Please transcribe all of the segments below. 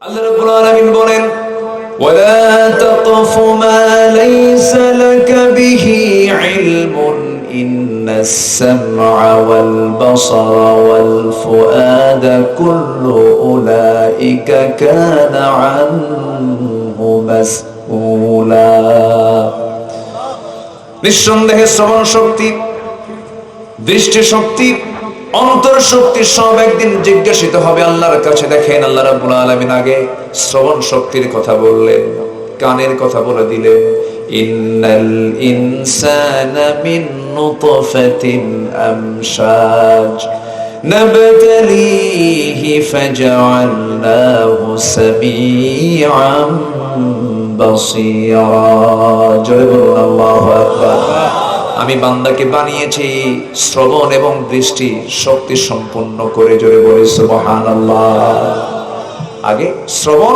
আল্লাহ রাব্বুল আলামিন বলেন ওয়ালা তাকফু মা লাইসা লাকা বিহি ইলমুন ইন্নাস সামআ ওয়াল বাসারা ওয়াল ফুআদা কুল্লু উলাইকা কানা আনহু মাসউলা। নিঃসন্দেহে শ্রবণ শক্তি, দৃষ্টি শক্তি, অন্তর শক্তি সব একদিন জিজ্ঞাসিত হবে আল্লাহর কাছে। দেখেন আল্লাহ রাব্বুল আলামিন আগে শ্রবণ শক্তির কথা বললেন, কানের কথা বলে দিলেন। ইন্নাল ইনসানা মিন নুতফাতিন আমশাজ নাবতালিহি ফাজআলনাহু সামিআন বাসীরা। জয় বলুন আল্লাহু আকবার। আমি বান্দাকে বানিয়েছি শ্রবণ এবং দৃষ্টি শক্তি সম্পন্ন করে। জোরে বলি সুবহানাল্লাহ। আগে শ্রবণ,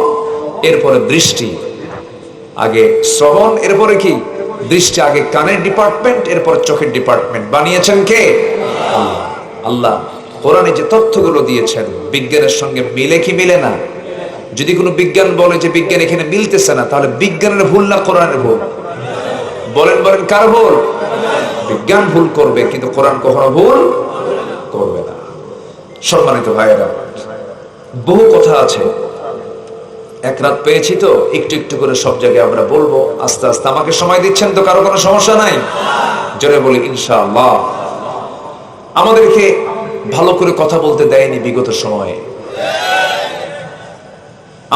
এরপরে দৃষ্টি। আগে শ্রবণ, এরপরে কি দৃষ্টি। আগে কানের ডিপার্টমেন্ট, এরপর চোখের ডিপার্টমেন্ট। বানিয়েছেন কে? আল্লাহ। কোরআনে যে তথ্যগুলো দিয়েছেন বিজ্ঞানের সঙ্গে মিলে কি মিলে না? যদি কোনো বিজ্ঞান বলে যে বিজ্ঞান এখানে মিলতেছে না, তাহলে বিজ্ঞানের ভুল না কোরআনের ভুল? বলেন বলেন, কার ভুল? বিজ্ঞান ভুল করবে, কিন্তু কোরআন কখনো ভুল করবে না। সম্মানিত ভাইয়েরা, বহু কথা আছে, এক রাত পেয়েছি তো একটু একটু করে সব জায়গায় আমরা বলবো আস্তে আস্তে। আমাকে সময় দিচ্ছেন তো? কারো কোনো সমস্যা নাই? জোরে বলি ইনশাআল্লাহ। আমাদেরকে ভালো করে কথা বলতে দেয়নি বিগত সময়ে,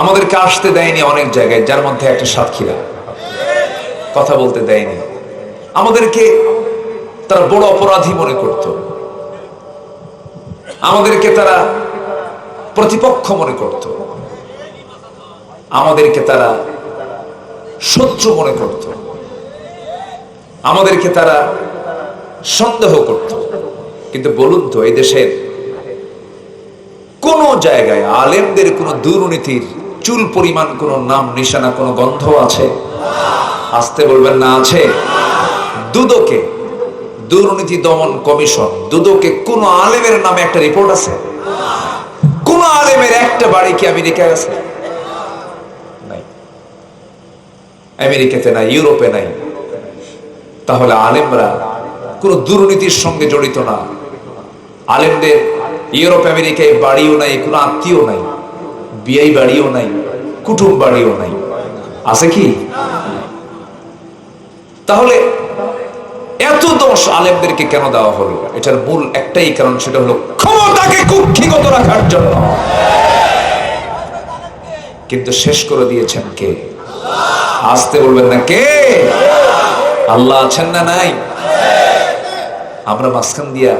আমাদেরকে আসতে দেয়নি অনেক জায়গায়, যার মধ্যে একটা সাতক্ষীরা। কথা বলতে দেয়নি আমাদেরকে, তারা বড় অপরাধী মনে করত, আমাদেরকে তারা প্রতিপক্ষ মনে করত, আমাদেরকে তারা শত্রু মনে করত, আমাদেরকে তারা সন্দেহ করত। কিন্তু বলুন তো, এই দেশের কোন জায়গায় আলেমদের কোন দুর্নীতির চুল পরিমাণ কোন নাম নিশানা, কোন গন্ধ আছে? আসতে বলবেন না, আছে? দুদকে, দুর্নীতি দমন কমিশন, দুদকে কোন আলেমের নামে একটা রিপোর্ট আছে? কোন আলেমের একটা বাড়ি কি আমেরিকায় আছে? নাই। আমেরিকাতে নাই, ইউরোপে নাই। তাহলে আলেমরা কোন দুর্নীতির সঙ্গে জড়িত না। আলেমদের ইউরোপ আমেরিকায় বাড়িও নাই, কোনো আত্মীয় নাই, বিয়ে বাড়িও নাই, কুটুম বাড়িও নাই। আছে কি? তাহলে এত দোষ আলেমদেরকে কেন দেওয়া হলো? এটার মূল একটাই কারণ, সেটা হলো ক্ষমতাকে কুক্ষিগত রাখার জন্য। কিন্তু শেষ করে দিয়েছেন কে? আসতে বলবেন না, কে? আল্লাহ আছেন না নাই? আমরা মাঝখান দিয়া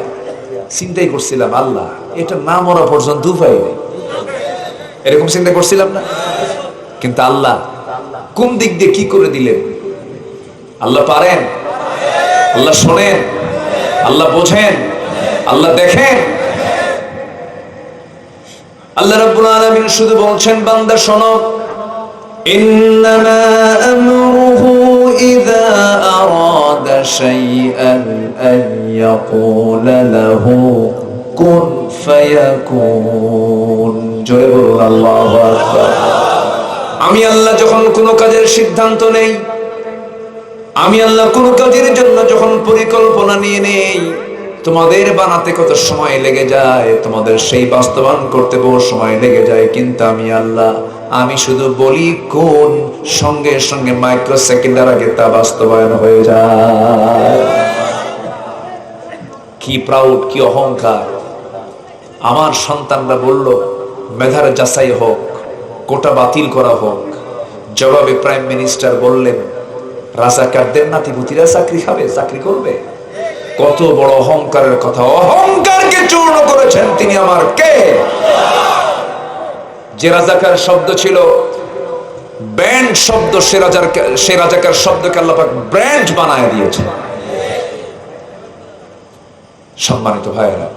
চিন্তাই করছিলাম, আল্লাহ এটা না মরা পর্যন্ত উপায় নেই, এরকম চিন্তা করছিলাম না? কিন্তু আল্লাহ কোন দিক দিয়ে কি করে দিলেন? আল্লাহ পারেন, আল্লাহ শোনেন, আল্লাহ বোঝেন, আল্লাহ দেখেন। আল্লাহ রাব্বুল আলামিন শুধু বলছেন, বান্দা শোনো, ইন্নামা আমরুহু ইযা আরাদা শাইআন আন ইয়াকুলা লাহু কুন ফায়াকুন। জোরে বলুন আল্লাহু আকবার। আমি আল্লাহ যখন কোনো কাজের সিদ্ধান্ত নেই, আমি আল্লাহ কোন কাজের জন্য যখন পরিকল্পনা নিয়ে নেই, তোমাদের বানাতে কত সময় লেগে যায়, তোমাদের সেই বাস্তবায়ন করতে বহু সময় লেগে যায়, কিন্তু আমি আল্লাহ, আমি শুধু বলি কোন, সঙ্গে সঙ্গে মাইক্রো সেকেন্ডের আগে তা বাস্তবায়ন হয়ে যায়। কি প্রাউড, কি অহংকার! আমার সন্তানরা বলল মেধার যাচাই হোক, কোটা বাতিল করা হোক। জবাবে প্রাইম মিনিস্টার বললেন, রাজাকারদের নাতিপুতিরা চাকরি খাবে, চাকরি করবে। কত বড় অহংকারের কথা! অহংকারকে চূর্ণ করেছেন তিনি আমার কে? যে রাজাকার শব্দ ছিল ব্যান্ড শব্দ, সে রাজাকার শব্দকে আল্লাহ পাক ব্র্যান্ড বানায় দিয়েছে। সম্মানিত ভাইয়েরা,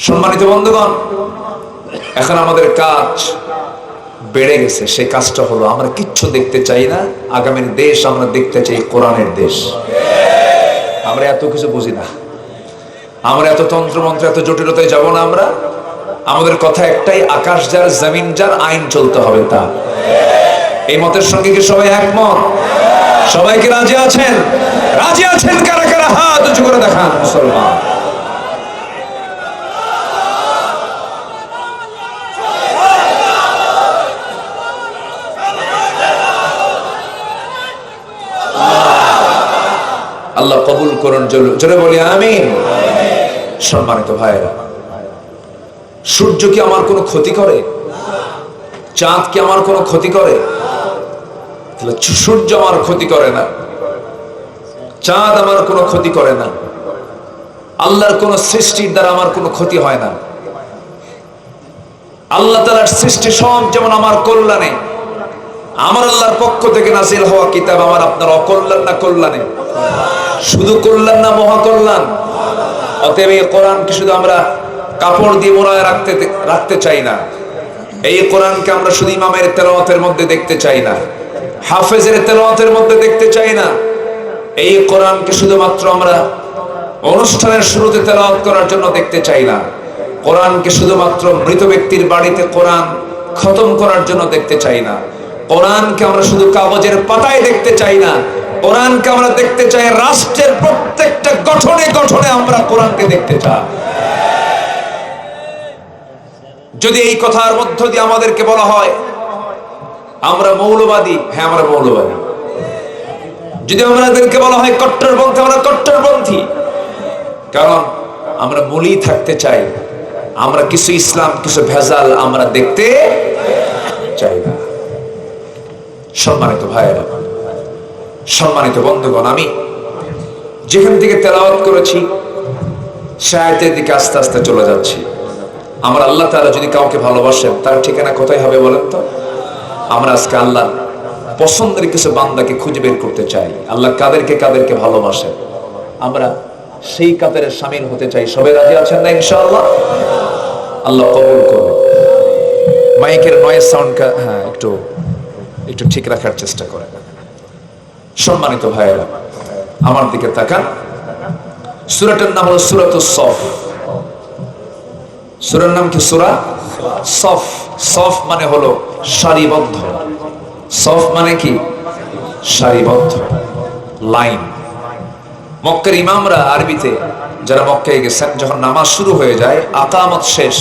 সম্মানিত বন্ধুগণ, এখন আমাদের কাজ বেড়ে গেছে। সেই কাজটা হলো, আমরা কিচ্ছু দেখতে চাই না আগামীর দেশ, আমরা দেখতে চাই কোরআনের দেশ। আমরা এত কিছু বুঝি না, আমরা এত তন্ত্র মন্ত্র, এত জটিলতায় যাব না। আমরা আমাদের কথা একটাই, আকাশ যার জমিন যার, আইন চলতে হবে তা। এই মতের সঙ্গে কি সবাই একমত? সবাই কি রাজি আছেন? রাজি আছেন কারা কারা হাত উঁচু করে দেখান মুসলমান। আল্লাহ কবুল করুন, জোরে বলি আমিন। সম্মানিত ভাইরা, সূর্য কি আমার কোনো ক্ষতি করে? চাঁদ কি আমার কোনো ক্ষতি করে? সূর্য আমার ক্ষতি করে না, চাঁদ আমার কোনো ক্ষতি করে না, আল্লাহর কোন সৃষ্টির দ্বারা আমার কোনো ক্ষতি হয় না। আল্লাহ তাআলার সৃষ্টি সব যেমন আমার কল্যাণে, আমার আল্লাহর পক্ষ থেকে নাযিল হওয়া কিতাব আমার আপনার অকল্যাণ না কল্যাণে? শুধু কল্যাণ না মহাকল্যাণ? অতএব এই কোরআনকে শুধু আমরা কাপড় দিয়ে মোড়ায় রাখতে চাই না। এই কোরআনকে আমরা শুধু ইমামের তেলাওয়াতের মধ্যে দেখতে চাই না, হাফেজের তেলাওয়াতের মধ্যে দেখতে চাই না। এই কোরআনকে শুধুমাত্র আমরা অনুষ্ঠানের শুরুতে তেলাওয়াত করার জন্য দেখতে চাই না। কোরআনকে শুধুমাত্র মৃত ব্যক্তির বাড়িতে কোরআন খতম করার জন্য দেখতে চাই না। কোরআনকে আমরা শুধু কাগজের পাতায় দেখতে চাই না। কোরআনকে আমরা দেখতে চাই রাষ্ট্রের প্রত্যেকটা গঠনে গঠনে আমরা কোরআনকে দেখতে চাই। যদি এই কথার মধ্য দিয়ে আমাদেরকে বলা হয় আমরা মৌলবাদী, হ্যাঁ আমরা মৌলবাদী। যদি আমাদেরকে বলা হয় কট্টরপন্থী, আমরা কট্টরপন্থী। কারণ আমরা মূলই থাকতে চাই, আমরা কিছু ইসলাম কিছু ভেজাল আমরা দেখতে চাই না। সম্মানিত ভাইয়েরা, সম্মানিত বন্ধুগণ, আমি যেখান থেকে তেলাওয়াত করেছি সে আয়াতের দিকে আস্তে আস্তে চলে যাচ্ছি। আমরা আল্লাহ তাআলা যদি কাউকে ভালোবাসেন তার ঠিকানা কোথায় হবে বলেন তো? আমরা আজকে আল্লাহ পছন্দের কিছু বান্দাকে খুঁজে বের করতে চাই। আল্লাহ কাদেরকে কাদেরকে ভালোবাসেন, আমরা সেই কাতারে শামিল হতে চাই। সবাই রাজি আছেন না ইনশাআল্লাহ? আল্লাহ কবুল করুন। মাইকের নয়েজ সাউন্ড হ্যাঁ একটু ঠিক রাখার চেষ্টা করেন। সম্মানিত ভাইয়েরা, আমার দিকে তাকান। সূরাটার নাম হলো সূরাতুস সফ। সূরার নাম কি? সূরা সফ। সফ মানে হলো সারিবদ্ধ। সফ মানে কি? সারিবদ্ধ, লাইন। মক্কার ইমামরা আরবিতে যারা মক্কায় গেছেন, যখন নামাজ শুরু হয়ে যায়, আকামত শেষ,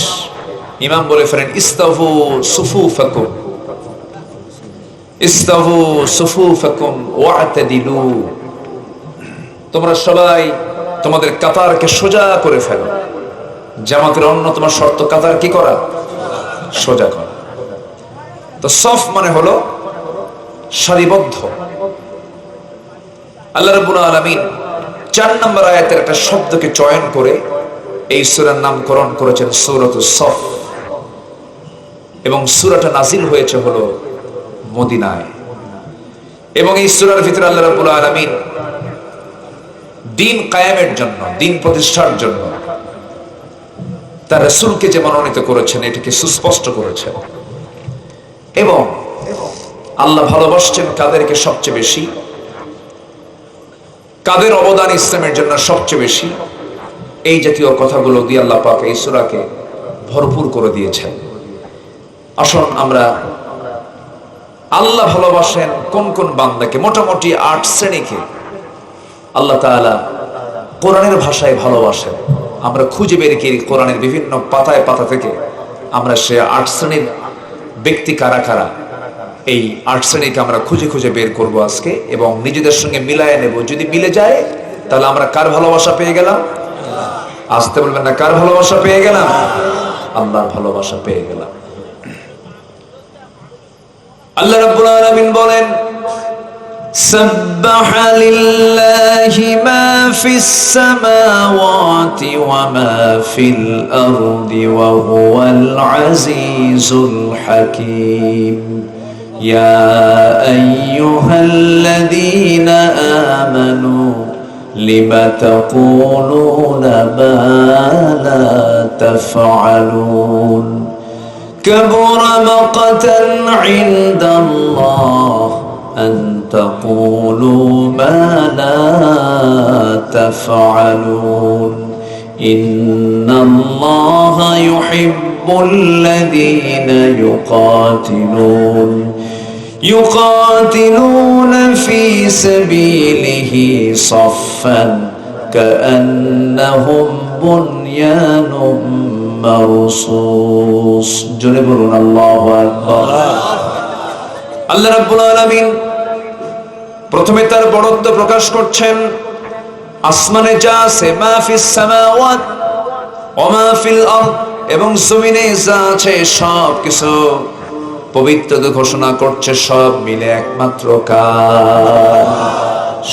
ইমাম বলে ফেলেন ইস্তাফু সুফুফাকুম, ইস্তাফু সুফুফাকুম ওয়া'তাদিলু। তোমরা সবাই তোমাদের কাতারকে সোজা করে ফেলো। জামাতের অন্যতম শর্ত কাতার কি করা? সোজা করা। তো সফ মানে হলো সারিবদ্ধ। আল্লাহ রাব্বুল আলামিন 4 নম্বর আয়াতের একটা শব্দকে চয়ন করে এই সূরার নামকরণ করেছেন সূরাতুস সফ। এবং সূরাটা নাজিল হয়েছে হলো মদিনায়। এবং এই সূরার ভিতরে আল্লাহ রাব্বুল আলামিন দ্বীন কায়েমের জন্য, দ্বীন প্রতিষ্ঠার জন্য তার রাসূলকে যে মনোনীত করেছেন এটাকে সুস্পষ্ট করেছেন। এবং আল্লাহ ভালোবাসছেন কাদেরকে সবচেয়ে বেশি, কাদের অবদান ইসলামের জন্য সবচেয়ে বেশি, এই জাতীয় কথাগুলো দিয়ে আল্লাহ পাক এই সূরাকে ভরপুর করে দিয়েছেন। আসুন আমরা আল্লাহ ভালোবাসেন কোন কোন বান্দাকে, মোটামুটি 8 শ্রেণীকে আল্লাহ তাআলা কোরআনের ভাষায় ভালোবাসেন। আমরা খুঁজে বের করি কোরআনের বিভিন্ন পাতায় পাতা থেকে, আমরা সে 8 শ্রেণীর ব্যক্তি কারা কারা, এই 8 শ্রেণীকে আমরা খুঁজে খুঁজে বের করব আজকে এবং নিজেদের সঙ্গে মিলায় নেব। যদি মিলে যায় তাহলে আমরা কার ভালোবাসা পেয়ে গেলাম? আসতে বলবেন না, কার ভালোবাসা পেয়ে গেলাম? আল্লাহর ভালোবাসা পেয়ে গেলাম। আল্লাহ রাব্বুল আলামিন বলেন সাব্বাহা লিল্লাহি মা ফিস সামাওয়াতি ওয়া মা ফিল আরদি ওয়া হুয়াল আজিজুল হাকীম। ইয়া আইয়ুহাল্লাযীনা আমানু লিমা তাকুলুনা মা লা তাফআলুন কাবুরা মাকাতান ইনদাল্লাহ আন তাকুলু মা লা তাফআলুন ইন্নাল্লাহা ইউহিব্বু الذين يقاتلون في سبيله صفا كأنهم بنيان مرصوص جنبنا الله أكبر আল্লাহ রাব্বুল আলামিন প্রথমে তার বড়ত্ব প্রকাশ করছেন আসমানে যা আছে মা ফিস সামাওয়াত ওয়া মা ফিল আরদ এবং জমিনে যা আছে সব কিছু পবিত্রতা ঘোষণা করছে সব মিলে একমাত্র কার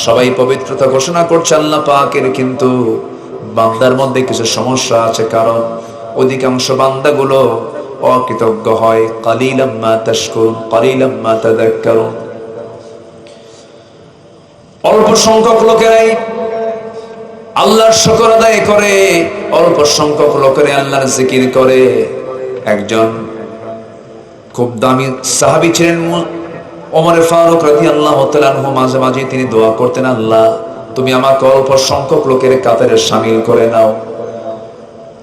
সবাই পবিত্রতা ঘোষণা করছে আল্লাহ পাকের কিন্তু বান্দার মধ্যে কিছু সমস্যা আছে কারণ অধিকাংশ বান্দাগুলো অকৃতজ্ঞ হয় কালিলাম মা তাশকুরুন কালিলাম মা তাযাক্কারুন অল্প সংখ্যক লোকেরাই আল্লাহর শুকর আদায় করে অল্প সংখ্যক লোকেরাই আল্লাহর জিকির করে একজন খুব দামি সাহাবী ছিলেন ওমর ফারুক রাদিয়াল্লাহু তাআলা আনহু মাঝে মাঝে তিনি দোয়া করতেন আল্লাহ তুমি আমাকে অল্প সংখ্যক লোকের কাতারে শামিল করে নাও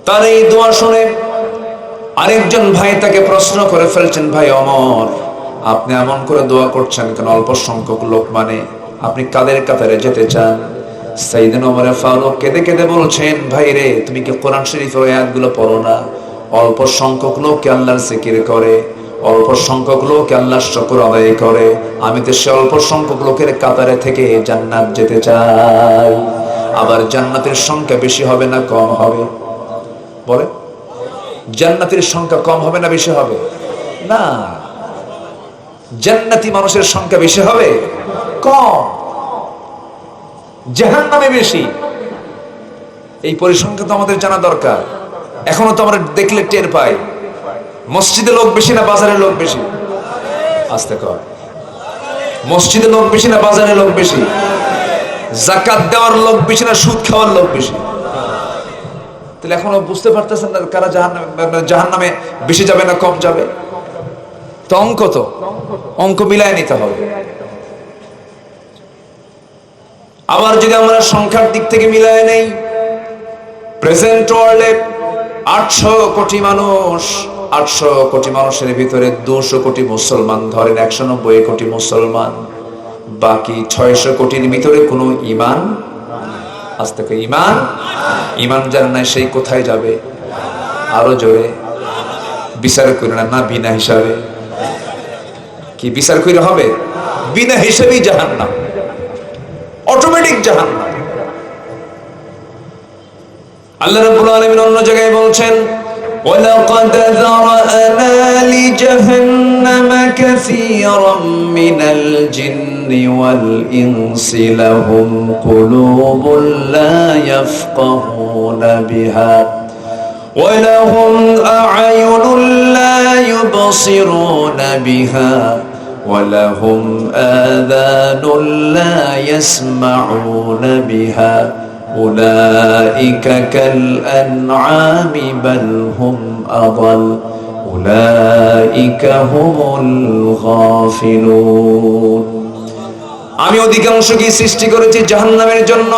তার এই দোয়া শুনে আরেকজন ভাই তাকে প্রশ্ন করে ফেলছেন ভাই ওমর আপনি এমন করে দোয়া করছেন কেন অল্প সংখ্যক লোক মানে আপনি কাদের কাতারে যেতে চান সাইয়েদনা ওমর ফারুক কেঁদে কেঁদে বলছেন ভাই রে তুমি কি কোরআন শরীফের আয়াতগুলো পড়ো না অল্প সংখ্যক লোক আল্লাহর জিকির করে অল্প সংখ্যক লোক আল্লাহর শুকর আদায় করে আমি তো সে অল্প সংখ্যক লোকের কাতারে থেকে জান্নাত যেতে চাই আবার জান্নাতের সংখ্যা বেশি হবে না কম হবে বলে জান্নাতের সংখ্যা কম হবে না বেশি হবে না জান্নাতি মানুষের সংখ্যা বেশি হবে কম জাহান্নামে বেশি এই পরিসংখ্যান তো আমাদের জানা দরকার এখনো তো আমরা দেখলে টের পাই মসজিদে লোক বেশি না বাজারে লোক বেশি আস্তে কর মসজিদে লোক বেশি না বাজারে লোক বেশি যাকাত দেওয়ার লোক বেশি না সুদ খাওয়ার লোক বেশি তাহলে এখনো বুঝতে পারতেছেন না কারা জাহান্নামে বেশি যাবে না কম যাবে তো অঙ্ক মিলায় নিতে হবে আবার যদি আমরা সংখ্যার দিক থেকে মিলায় নেই প্রেজেন্ট ওয়ার্ল্ডে 800 কোটি মানুষ 800 কোটি মানুষের ভিতরে 200 কোটি মুসলমান ধরেন 190 কোটি মুসলমান বাকি 600 কোটির ভিতরে কোনো ঈমান আজ থেকে ঈমান যার নাই সেই কোথায় যাবে আরো জোরে বিচার করে না বিনা হিসাবে কি বিচার করে হবে বিনা হিসাবেই জাহান্নাম অটোমেটিক জাহান্নাম আল্লাহ রাব্বুল আলামিন অন্য জায়গায় বলছেন ওয়ালাকাদ যারা'না লিজাহান্নামা কাসীরাম মিনাল জিন্নি ওয়াল ইনসি লাহুম কুলুবুন লা ইয়াফকাহুনা বিহা ওয়া লাহুম আ'য়ুনুন লা ইউবসিরুনা বিহা ওয়া লাহুম আযানুন লা ইয়াসমাউনা বিহা أولئك كالأنعام بل هم أضل أولئك هم الغافلون আমি অধিকাংশকে সৃষ্টি করেছি জাহান্নামের জন্য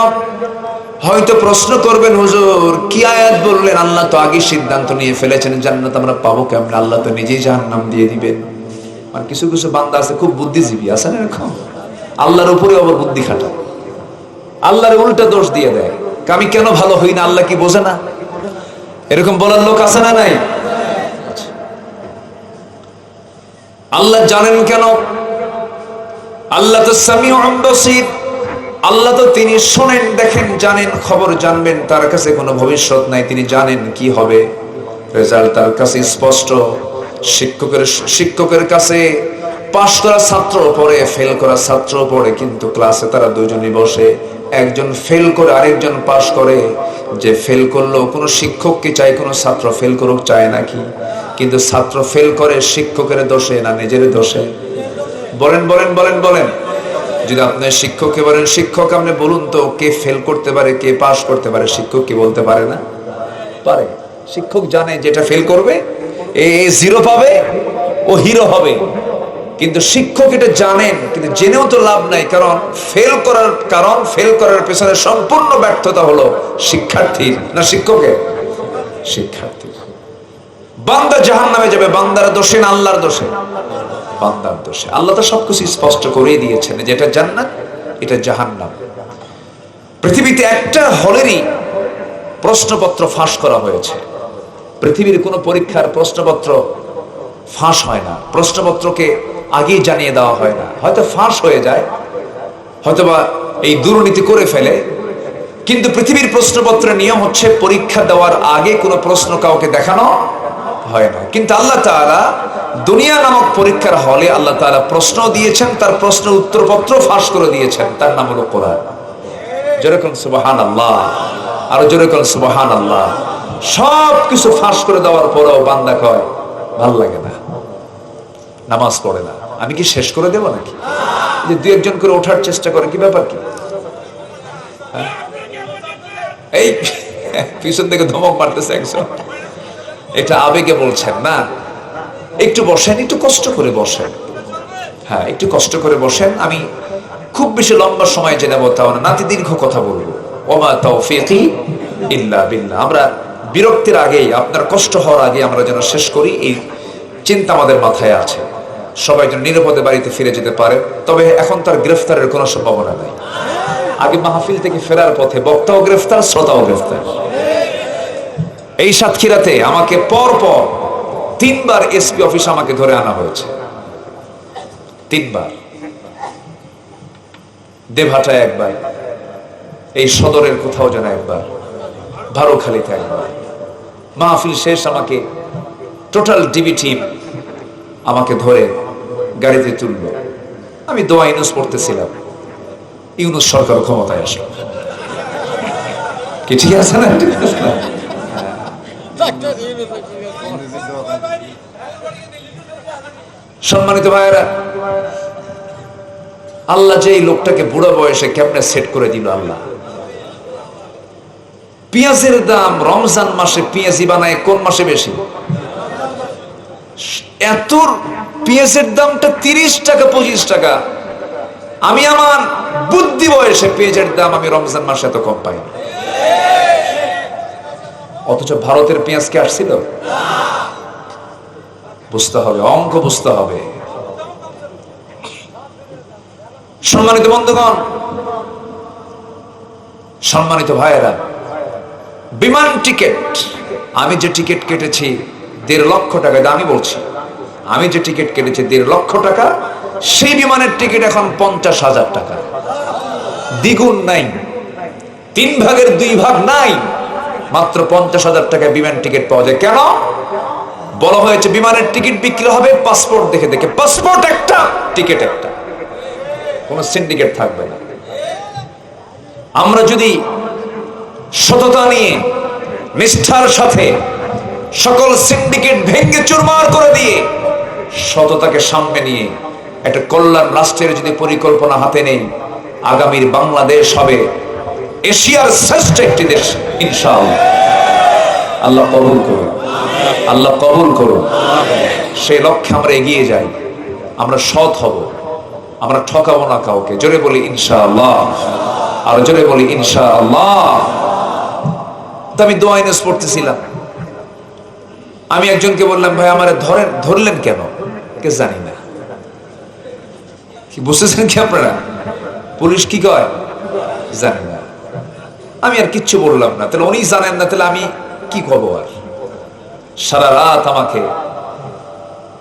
হয়তো প্রশ্ন করবেন হুজুর কি আয়াত বললেন আল্লাহ তো আগে সিদ্ধান্ত নিয়ে ফেলেছেন জান্নাত আমরা পাবো কেমনে আল্লাহ তো নিজেই জাহান্নাম দিয়ে দিবেন আর কিছু কিছু বান্দা আছে খুব বুদ্ধিজীবী আছে না এরকম আল্লাহর উপরে আবার বুদ্ধি খাটায় আল্লাহর উল্টা দোষ দিয়ে দেয় আমি কেন ভালো হই না আল্লাহ কি বোঝে না এরকম বলার লোক আছে না নাই আল্লাহ জানেন কেন আল্লাহ তো সামিউন বাসীর আল্লাহ তো তিনি শুনেন দেখেন জানেন খবর জানবেন তার কাছে কোনো ভবিষ্যৎ নাই তিনি জানেন কি হবে রেজাল্ট তার কাছে স্পষ্ট শিক্ষকের কাছে পাস করা ছাত্র পড়ে ফেল করা ছাত্র পড়ে কিন্তু ক্লাসে তারা দুজনই বসে একজন ফেল করে আরেকজন পাস করে যে ফেল করলো কোনো শিক্ষক কি চায় কোনো ছাত্র ফেল করুক চায় নাকি কিন্তু ছাত্র ফেল করে শিক্ষকের দোষে না নিজের দোষে বলেন বলেন বলেন বলেন যদি আপনি শিক্ষককে বলেন শিক্ষক আপনি বলুন তো কে ফেল করতে পারে কে পাস করতে পারে শিক্ষক কি বলতে পারে না পারে শিক্ষক জানে যেটা ফেল করবে এ জিরো পাবে ও হিরো হবে কিন্তু শিক্ষক এটা জানেন কিন্তু জেনেও তো লাভ নাই কারণ ফেল করার পেছনে সম্পূর্ণ ব্যর্থতা হলো শিক্ষার্থীর না শিক্ষকের শিক্ষার্থী বান্দা জাহান্নামে যাবে বান্দার দোষে না আল্লাহর দোষে? বান্দার দোষে। আল্লাহ তো সবকিছু স্পষ্ট করে দিয়েছেন যে এটা জান্নাত, এটা জাহান্নাম। পৃথিবীতে একটা হলেরই প্রশ্নপত্র ফাঁস করা হয়েছে। পৃথিবীর কোনো পরীক্ষার প্রশ্নপত্র ফাঁস হয় না, প্রশ্নপত্রকে আগেই জানিয়ে দেওয়া হয় না। হয়তো ফাঁস হয়ে যায়, হয়তোবা এই দুর্নীতি করে ফেলে, কিন্তু পৃথিবীর প্রশ্নপত্রের নিয়ম হচ্ছে পরীক্ষা দেওয়ার আগে কোনো প্রশ্ন কাউকে দেখানো হয় না। কিন্তু আল্লাহ তাআলা দুনিয়া নামক পরীক্ষার হলে আল্লাহ তাআলা প্রশ্ন দিয়েছেন, তার প্রশ্নের উত্তরপত্র ফাঁস করে দিয়েছেন, তার নাম হলো কোরআন। যেরকম সুবহানাল্লাহ, আরো যেরকম সুবহানাল্লাহ। সব কিছু ফাঁস করে দেওয়ার পরেও বান্দা কয় ভাল লাগে না, নামাজ পড়ে না। আমি কি শেষ করে দেব নাকি? যে দুই একজন করে ওঠার চেষ্টা করে, কি ব্যাপার কি? এই পিছন থেকে ধমক মারতেছে একজন, এটা আবেগে বলছেন না। একটু বসেন, একটু কষ্ট করে বসেন। হ্যাঁ, একটু কষ্ট করে বসেন। আমি খুব বেশি লম্বা সময় যে নেব তাও না, নাতি দীর্ঘ কথা বলবো। ওমা তাওফীকি ইল্লা বিল্লাহ। আমরা বিরক্তির আগেই, আপনার কষ্ট হওয়ার আগে আমরা যেন শেষ করি, এই চিন্তা আমাদের মাথায় আছে। সবাই যেন নিরাপদে বাড়িতে ফিরে যেতে পারে। তবে এখন তার গ্রেফতারের কোনো সম্ভাবনা নাই। আগে মাহফিল থেকে ফেরার পথে বক্তাও গ্রেফতার, শ্রোতাও গ্রেফতার। এই সাতক্ষীরাতে আমাকে পর পর 3 বার এসপি অফিস আমাকে ধরে আনা হয়েছে। 3 বার। দেভাটায় একবার, এই সদরের কোথাও যেন একবার, ভারোখালীতে একবার। মাহফিল শেষ আমাকে টোটাল ডিবি টিম আমাকে ধরে গাড়িতে তুললো। আমি দোয়া ইউনুস পড়তেছিলাম, ইউনুস সরকার ক্ষমতায় আসলো। কি ঠিক আছে না? সম্মানিত ভাইয়েরা, আল্লাহ যে এই লোকটাকে বুড়া বয়সে কেমনে সেট করে দিল আল্লাহ। পেঁয়াজের দাম রমজান মাসে পেঁয়াজি বানায় কোন মাসে বেশি? এত পেঁয়াজের দামটা 30 টাকা 25 টাকা। আমি আমার বুদ্ধি বয়সে পেঁয়াজের দাম আমি রমজান মাসে এত কম পাই। অথচ ভারতের পেঁয়াজ কি আসছিল? বুঝতে হবে, অঙ্ক বুঝতে হবে। সম্মানিত বন্ধুগণ, সম্মানিত ভাইয়েরা, বিমান টিকিট, আমি যে টিকিট কেটেছি 1.5 লক্ষ টাকা, আমি বলছি আমি যে টিকিট কেটেছি 1.5 লক্ষ টাকা, সেই বিমানের টিকিট এখন 50,000 টাকা। দ্বিগুণ নাই, 3 ভাগের 2 ভাগ নাই, মাত্র 50,000 টাকায় বিমান টিকিট পাওয়া যায়। কেন? বলা হয়েছে বিমানের টিকিট বিক্রি হবে পাসপোর্ট দেখে দেখে। পাসপোর্ট একটা, টিকিট একটা, কোন সিন্ডিকেট থাকবে না। আমরা যদি সততা নিয়ে, নিষ্ঠার সাথে সকল সিন্ডিকেট ভেঙে চুরমার করে দিয়ে সততাকে সামনে নিয়ে একটা কল্যাণ রাষ্ট্রের যদি পরিকল্পনা হাতে নেই, আগামীর বাংলাদেশ হবে এশিয়ার শ্রেষ্ঠ একটি দেশ ইনশাআল্লাহ। আল্লাহ কবুল করুন, আল্লাহ কবুল করুন। সেই লক্ষ্যে আমরা এগিয়ে যাই, আমরা সৎ হব, আমরা ঠকাবো না কাউকে। জোরে বলি ইনশাআল্লাহ, আর জোরে বলি ইনশাআল্লাহ। তো আমি দোয়া ইউনুস পড়তেছিলাম, আমি একজনকে বললাম, ভাই আমারে ধরলেন কেন? কে জানি না। কি বুঝতেছেন কি আপনারা? পুলিশ কি কয় জানি না। আমি আর কিচ্ছু বললাম না। তাহলে উনি জানেন না, তাহলে আমি কি করব? আর সারা রাত আমাকে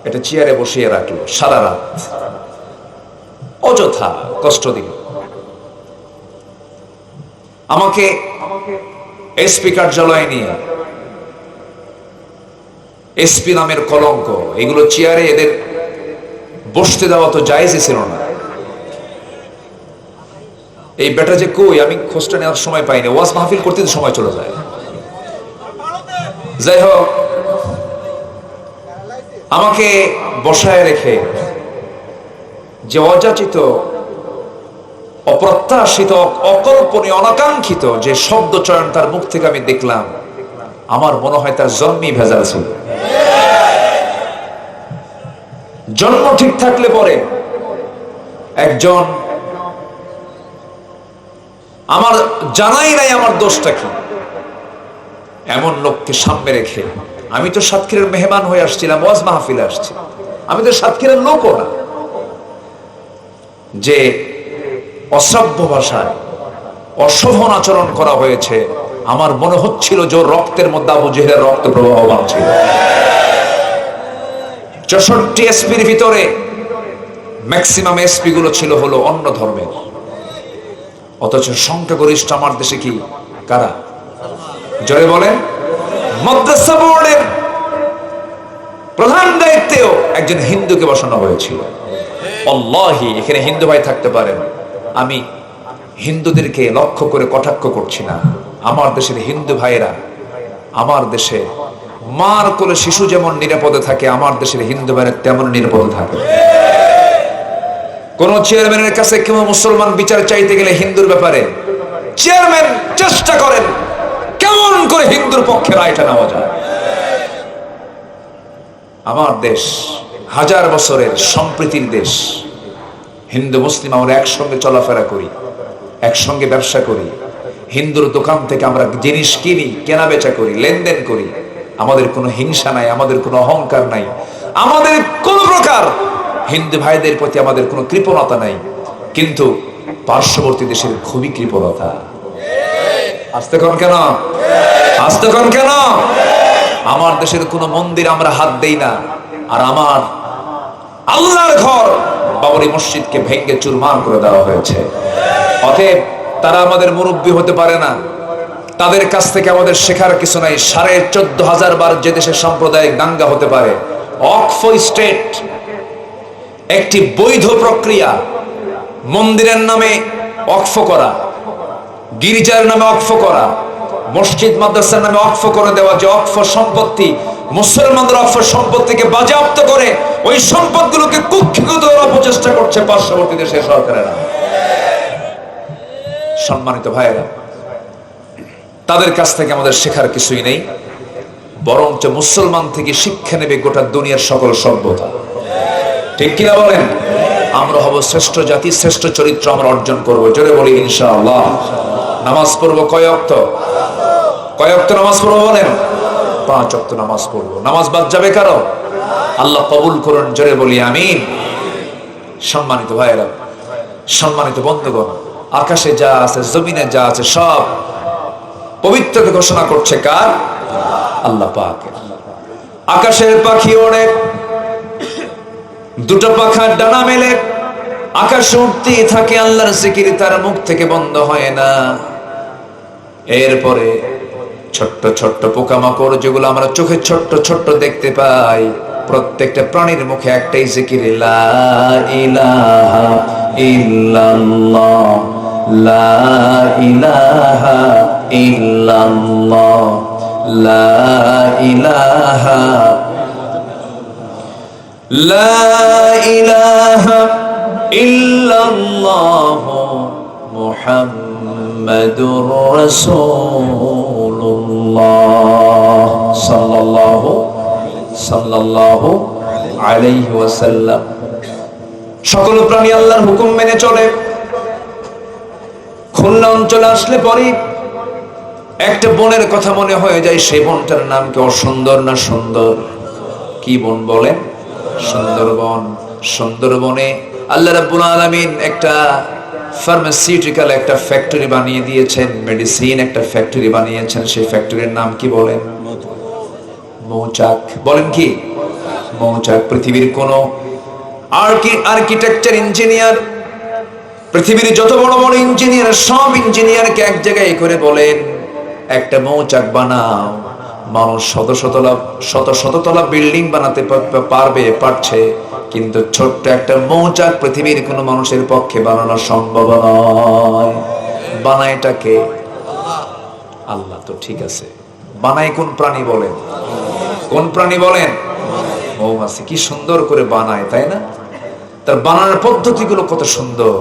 একটা চেয়ারে বসিয়ে রাখলো, সারা রাত অযথা কষ্ট দিল। আমাকে এসপি কার্যালয়ে নিয়ে, এসপি নামের কলঙ্ক, এগুলো চেয়ারে এদের বসতে দেওয়া তো জায়েজই ছিল না। এই বেটা যে কই, আমি খোঁজটা নেওয়ার সময় পাইনি, ওয়াজ মাহফিল করতে সময় চলে যায়। যাই হোক, আমাকে বসায় রেখে যে অযাচিত, অপ্রত্যাশিত, অকল্পনীয়, অনাকাঙ্ক্ষিত যে শব্দ চয়ন তার মুখ থেকে আমি দেখলাম, আমার মনে হয় তার জন্মই ভেজাল ছিল। জন্ম ঠিক থাকলে পরে একজন, আমার জানাই নাই আমার দোষটা কি, এমন লোককে সামনে রেখে আমি তো সাতক্ষীরার মেহমান হয়ে আসছিলাম, ওয়াজ মাহফিলে আসছি, আমি তো সাতক্ষীরার লোকও না। যে অসভ্য ভাষায় অশোভন আচরণ করা হয়েছে, আমার মনে হচ্ছিল যে রক্তের মধ্যে আবু জেহেলের রক্ত প্রবাহমান ছিল। 64 এসপির ভিতরে ম্যাক্সিমাম এসপি গুলো ছিল হলো অন্য ধর্মের, অথচ সংখ্যাগরিষ্ঠ আমার দেশে কি কারা? জোরে বলেন। মাদ্রাসা বোর্ডের প্রধান দায়িত্বেও একজন হিন্দুকে বসানো হয়েছিল। আল্লাহি, এখানে হিন্দু ভাই থাকতে পারেন, আমি হিন্দুদেরকে লক্ষ্য করে কটাক্ষ করছি না। আমার দেশের হিন্দু ভাইরা, আমার দেশে মার কোলে শিশু যেমন নিরাপদে থাকে, আমার দেশের হিন্দু ভাইরা তেমন নিরাপদে থাকে। কোন চেয়ারম্যানের কাছে কেউ মুসলমান বিচার চাইতে গেলে হিন্দুর ব্যাপারে চেয়ারম্যান চেষ্টা করেন কেমন করে হিন্দুর পক্ষে রায়টা নেওয়া যায়। আমার দেশ হাজার বছরের সম্প্রীতির দেশ। হিন্দু মুসলিম আমরা একসঙ্গে চলাফেরা করি, একসঙ্গে ব্যবসা করি, হিন্দুর দোকান থেকে আমরা জিনিস কিনি, কেনা বেচা করি, লেনদেন করি। আমাদের কোনো হিংসা নাই, আমাদের কোনো অহংকার নাই, আমাদের কোন প্রকার হিন্দু ভাইদের প্রতি আমাদের কোনো কৃপণতা নাই। কিন্তু পার্শ্ববর্তী দেশের খুবই কৃপণতা। আসতে কোন কেন, আসতে কোন কেন? আমার দেশের কোন মন্দির আমরা হাত দেই না, আর আমার আল্লাহর ঘর বাবরি মসজিদকে ভেঙে চুরমার করে দেওয়া হয়েছে। অতএব তারা আমাদের মুরব্বী হতে পারে না, তাদের কাছ থেকে আমাদের শেখার কিছু নাই। 14,500 বার যে দেশের সাম্প্রদায়িক দাঙ্গা হতে পারে, ওয়াকফ স্টেট একটি বৈধ প্রক্রিয়া। মন্দিরের নামে ওয়াকফ করা, গির্জার নামে ওয়াকফ করা, মসজিদ মাদ্রাসার নামে ওয়াকফ করে দেওয়া, যে ওয়াকফ সম্পত্তি মুসলমানদের ওয়াকফ সম্পত্তিকে বাজেয়াপ্ত করে ওই সম্পদগুলোকে কুক্ষিগত করার প্রচেষ্টা করছে পার্শ্ববর্তী দেশের সরকারেরা। সম্মানিত ভাইয়েরা, তাদের কাছ থেকে আমাদের শেখার কিছুই নেই, বরঞ্চ মুসলমান থেকে শিক্ষা নেবে গোটা দুনিয়ার সকল সভ্যতা। ঠিক কিনা বলেন? আমরা হব শ্রেষ্ঠ জাতি, শ্রেষ্ঠ চরিত্র আমরা অর্জন করব। জোরে বলি ইনশাআল্লাহ। নামাজ পড়বো কয় ওয়াক্ত? কয় ওয়াক্ত নামাজ পড়বো বলেন? 5 ওয়াক্ত নামাজ পড়বো। নামাজ বাদ যাবে কারো? আল্লাহ কবুল করুন। জোরে বলি আমিন। সম্মানিত ভাইয়েরা, সম্মানিত বন্ধুগণ, আকাশে যা আছে, জমিনে যা আছে, সব পবিত্রকে ঘোষণা করছে কার? আল্লাহ পাক। আকাশের পাখি ওড়ে, দুটো পাখার ডানা মেলে আকাশে উঠতেই থাকে, আল্লাহর জিকির তার মুখ থেকে বন্ধ হয় না। এরপরে ছোট্ট ছোট্ট পোকামাকড় যেগুলো আমরা চোখে ছোট্ট ছোট্ট দেখতে পাই, প্রত্যেকটা প্রাণীর মুখে একটাই জিকির, লা ইলাহা ইল্লাল্লাহ, লা ইলাহা ইল্লাল্লাহ, লা ইলাহা, লা ইলাহা ইল্লাল্লাহ মুহাম্মাদুর রাসূলুল্লাহ সাল্লাল্লাহু আলাইহি ওয়াসাল্লাম। সকল প্রাণী আল্লাহর হুকুম মেনে চলে। খুলনা অঞ্চলে আসলে পরে একটা বনের কথা মনে হয়ে যায়। সেই বনটার নাম কি অসুন্দর না সুন্দর? কি বন বলেন? সুন্দরবন। সুন্দরবনে আল্লাহ রাব্বুল আলামিন একটা ফার্মাসিউটিক্যাল একটা ফ্যাক্টরি বানিয়ে দিয়েছেন, মেডিসিন একটা ফ্যাক্টরি বানিয়েছেন। সেই ফ্যাক্টরির নাম কি বলেন? মৌচাক। বলেন কি? মৌচাক। পৃথিবীর কোন আর্কিটেকচার ইঞ্জিনিয়ার, পৃথিবীর যত বড় বড় ইঞ্জিনিয়ার, সব ইঞ্জিনিয়ারকে এক জায়গায় করে বলেন একটা মৌচাক বানাও। মানুষ শত শততলা বিল্ডিং বানাতে পারছে, কিন্তু ছোট্ট একটা মৌচাক পৃথিবীর কোনো মানুষের পক্ষে বানানো সম্ভব নয়। বানায়টাকে আল্লাহ। তো ঠিক আছে, বানায় কোন প্রাণী বলেন? কোন প্রাণী বলেন? মৌমাছি। কি সুন্দর করে বানায়, তাই না? তার বানানোর পদ্ধতিগুলো কত সুন্দর।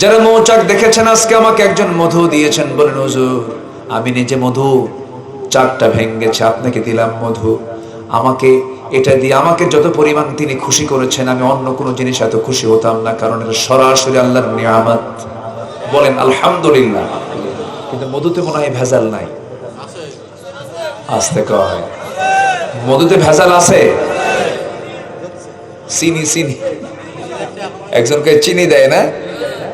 যারা মৌচাক দেখেছেন, আজকে আমাকে একজন মধু দিয়েছেন, বলেন হুজুর আমি নিজে মধু চাকটা ভেঙেছে, আপনাকে দিলাম মধু, আমাকে এটা দিয়ে আমাকে যত পরিমাণ তিনি খুশি করেছেন, আমি অন্য কোনো জিনিস এত খুশি হতাম না, কারণ এটা সরাসরি আল্লাহর নিয়ামত। বলেন আলহামদুলিল্লাহ। কিন্তু মধুতে মনে হয় ভেজাল নাই। আসতে কয় মধুতে ভেজাল আছে, চিনি চিনি একজনকে চিনি দেয় না,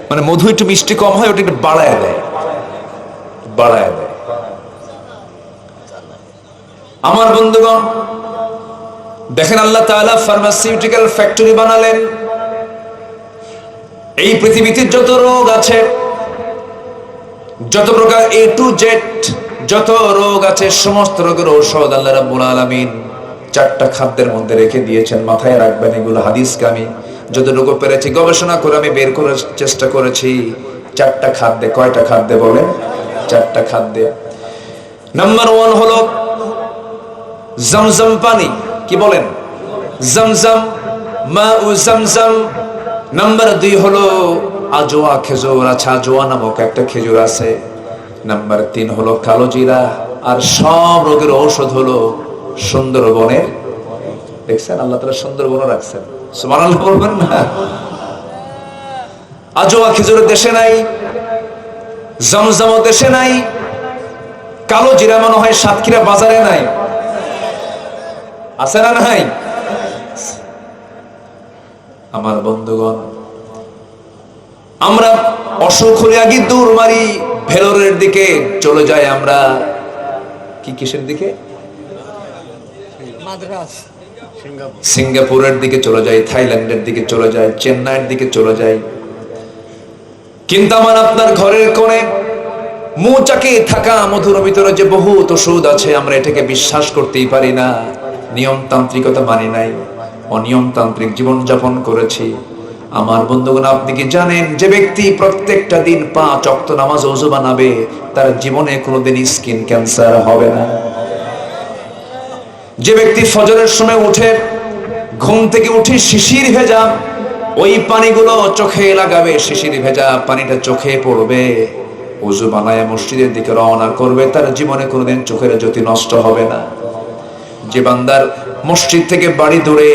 মানে মধু একটু মিষ্টি কম হয়, ওটা একটু বাড়ায় দেয়, বাড়ায় দেয়। আমার বন্ধুগণ দেখেন, আল্লাহ তাআলা ফার্মাসিউটিক্যাল ফ্যাক্টরি বানালেন। এই পৃথিবীতে যত রোগ আছে, যত প্রকার A to Z যত রোগ আছে, সমস্ত রোগের ঔষধ আল্লাহ রাব্বুল আলামিন 4টা খাদ্যের মধ্যে রেখে দিয়েছেন। মাথায় রাখবেন, এগুলো হাদিসকে আমি যতটুকু পেরেছি গবেষণা করে আমি বের করার চেষ্টা করেছি। 4টা খাদ্যে, কয়টা খাদ্যে বলেন? 4টা খাদ্যে। নাম্বার 1 হলো জমজম পানি, কি বলেন? জমজম, মাউ জমজম। নাম্বার 2 হলো আজওয়া খেজুর, আচ্ছা আজওয়া নামক একটা খেজুর আছে। নাম্বার 3 হলো কালো জিরা। আর সব রোগের ঔষধ হলো সুন্দরবনের, দেখছেন আল্লাহ তাআলা সুন্দরবনও রাখছেন, সুবহানাল্লাহ বলবেন না? আজওয়া খেজুর দেশে নাই, জমজমও দেশে নাই, কালো জিরা মনে হয় সাতক্ষীরা বাজারে নাই, আছে না নাই? আমার বন্ধুগণ, আমরা অসুখ হলে আগে দূর মারি, ভেলোরের দিকে চলে যাই আমরা। কি কিসের দিকে? মাদ্রাজ, সিঙ্গাপুরের দিকে চলে যাই, থাইল্যান্ডের দিকে চলে যাই, চেন্নাইয়ের দিকে চলে যাই। কিন্তু আমার আপনার ঘরের কোণে মৌচাকে থাকা মধুর ভিতরে যে বহুত ওষুধ আছে, আমরা এটাকে বিশ্বাস করতেই পারি না। নিয়মতান্ত্রিকতা মানি নাই, অনিয়মতান্ত্রিক জীবন যাপন করেছি। আমার বন্ধুগণ, আপনি কি জানেন যে ব্যক্তি প্রত্যেকটা দিন 5 ওয়াক্ত নামাজ ওযু বানাবে, তার জীবনে কোনোদিন স্কিন ক্যান্সার হবে না? যে ব্যক্তি ফজরের সময় উঠে, ঘুম থেকে উঠে শিশির ভেজা ওই পানিগুলো চোখে লাগাবে, শিশির ভেজা পানিটা চোখে পড়বে, ওযু বানায় মসজিদের দিকে রওনা করবে, তার জীবনে কোনোদিন চোখের জ্যোতি নষ্ট হবে না। যে বান্দার মসজিদ থেকে বাড়ি দূরে,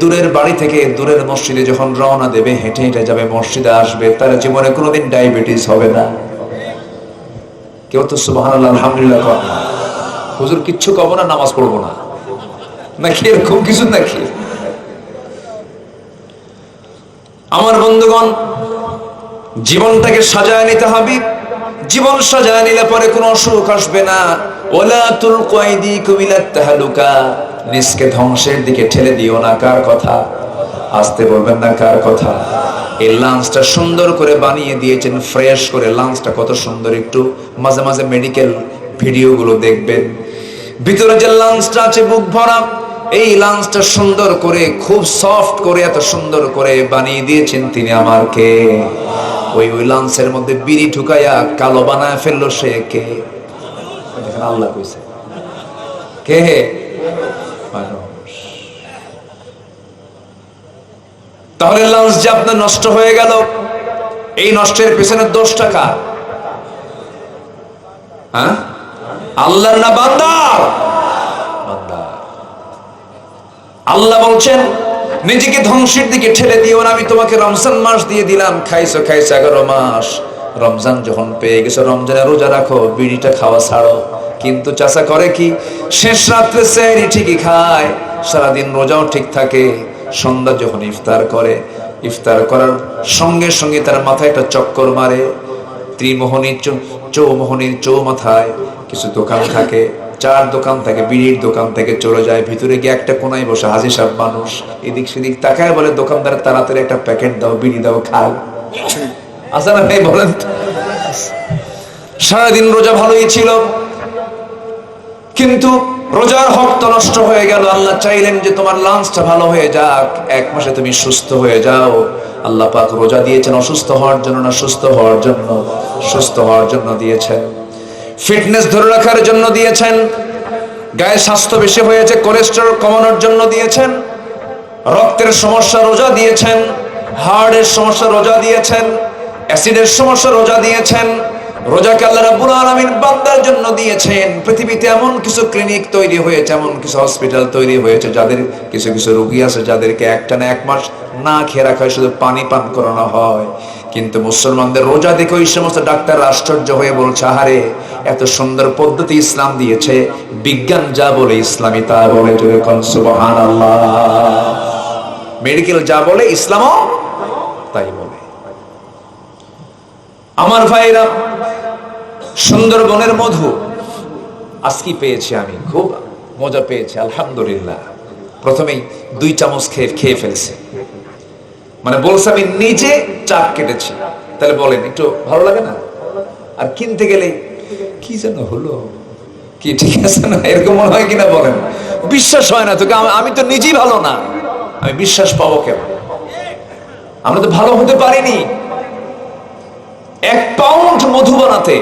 দূরের বাড়ি থেকে দূরের মসজিদে যখন রওনা দেবে, হেঁটে হেঁটে যাবে, মসজিদে আসবে, তার জীবনে কোনোদিন ডায়াবেটিস হবে না। কেউ তো সুবহানাল্লাহ আলহামদুলিল্লাহ কর না। হুজুর কিচ্ছু কব না, নামাজ পড়বো না, নাকি এরকম কিছু নাকি? আমার বন্ধুগণ, জীবনটাকে সাজায় নিতে হবে। জীবন সাজায় নিলে পরে কোনো অসুখ আসবে না। ওয়ালা তুলকু আইদিকুম ইলাত তাহলুকা, নিজকে ধ্বংসের দিকে ঠেলে দিও না। কার কথা? আসতে বলবেন না, কার কথা? এই লাঞ্চটা সুন্দর করে বানিয়ে দিয়েছেন, ফ্রেশ করে। লাঞ্চটা কত সুন্দর, একটু মাঝে মাঝে মেডিকেল ভিডিওগুলো দেখবেন। ভিতরে যে লাঞ্চটা আছে বুক ভরা, এই লাঞ্চটা সুন্দর করে, খুব সফট করে, এত সুন্দর করে বানিয়ে দিয়েছেন তিনি। আমার কে? ওই লাঞ্চের মধ্যে বিড়ি ঢুকাইয়া কালো বানায় ফেললো সে কে? দেখেন আল্লাহ কইছে কে? মানুষ। তাহলে লাঞ্চ যে আপনার নষ্ট হয়ে গেল, এই নষ্টের পেছনে দোষটা কার? হ্যাঁ, আল্লাহর না বান্দার? আল্লাহ বলছেন, নিজেকে ধ্বংসের দিকে ঠেলে দিও না। আমি তোমাকে রমজান মাস দিয়ে দিলাম, খাইছো 11 মাস। রমজান যখন পেয়ে গেছো, রমজানে রোজা রাখো, বিড়িটা খাওয়া ছাড়ো। কিন্তু চাচা করে কি? শেষ রাত্রে সেহরি ঠিকই খায়, সারাদিন রোজাও ঠিক থাকে। সন্ধ্যা যখন ইফতার করে, ইফতার করার সঙ্গে সঙ্গে তার মাথায় একটা চক্কর মারে। ত্রিমোহনীর চৌমোহনীর চৌমাথায় কিছু দোকান থাকে, 4 দোকান থেকে, বিড়ির দোকান থেকে চলে যায়। ভিতরে গিয়ে একটা কোনায় বসে হাজি সাহেব মানুষ, এদিক সেদিক তাকায়, বলে দোকানদার তাড়াতাড়ি একটা প্যাকেট দাও, বিড়ি দাও, খাও। আসা না ভাই বলেন? সারাদিন রোজা ভালোই ছিল, কিন্তু রোজার হক তো নষ্ট হয়ে গেল। আল্লাহ চাইলেন যে তোমার লাঞ্চটা ভালো হয়ে যাক, 1 মাসে তুমি সুস্থ হয়ে যাও। আল্লাহ পাক রোজা দিয়েছেন অসুস্থ হওয়ার জন্য না সুস্থ হওয়ার জন্য? সুস্থ হওয়ার জন্য দিয়েছেন। ফিটনেস ধরে রাখার জন্য দিয়েছেন। গায়ে স্বাস্থ্য বেশি হয়েছে, কোলেস্টেরল কমানোর জন্য দিয়েছেন। রক্তের সমস্যা রোজা দিয়েছেন, হার্টের সমস্যা রোজা দিয়েছেন, অ্যাসিডের সমস্যা রোজা দিয়েছেন, রোজাকে আল্লাহ রাব্বুল আলামিন বান্দার জন্য দিয়েছেন। পৃথিবীতে এমন কিছু ক্লিনিক তৈরি হয়েছে, এমন কিছু হসপিটাল তৈরি হয়েছে, যাদের কিছু কিছু রোগী আছে যাদেরকে একটানা 1 মাস না খেয়ে রাখা হয়, শুধু পানি পান করানো হয়। কিন্তু মুসলমানদের রোজা দেখে ওই সমস্ত ডাক্তার আশ্চর্য হয়ে বলছে, আহারে এত সুন্দর পদ্ধতি ইসলাম দিয়েছে, বিজ্ঞান যা বলে ইসলামী তা বলে। জোরে কোন সুবহানাল্লাহ। মেডিকেল যা বলে ইসলামও তাই বলে। আমার ভাইরা, সুন্দরবনের মধু আজকে পেয়েছি, আমি খুব মজা পেয়েছি আলহামদুলিল্লাহ। প্রথমেই 2 চামচ খেয়ে ফেলছে, মানে বলছে আমি নিজে চাক কেটেছি। তাহলে বলেন একটু ভালো লাগে না? আর কিনতে গেলে কি যেন হলো, কি ঠিক আছে না, এরকম মনে হয় কিনা বলেন? বিশ্বাস হয় না তো, আমি তো নিজেই ভালো না, আমি বিশ্বাস পাবো কেন? আমরা তো ভালো হতে পারিনি। 1 পাউন্ড মধু বানাতে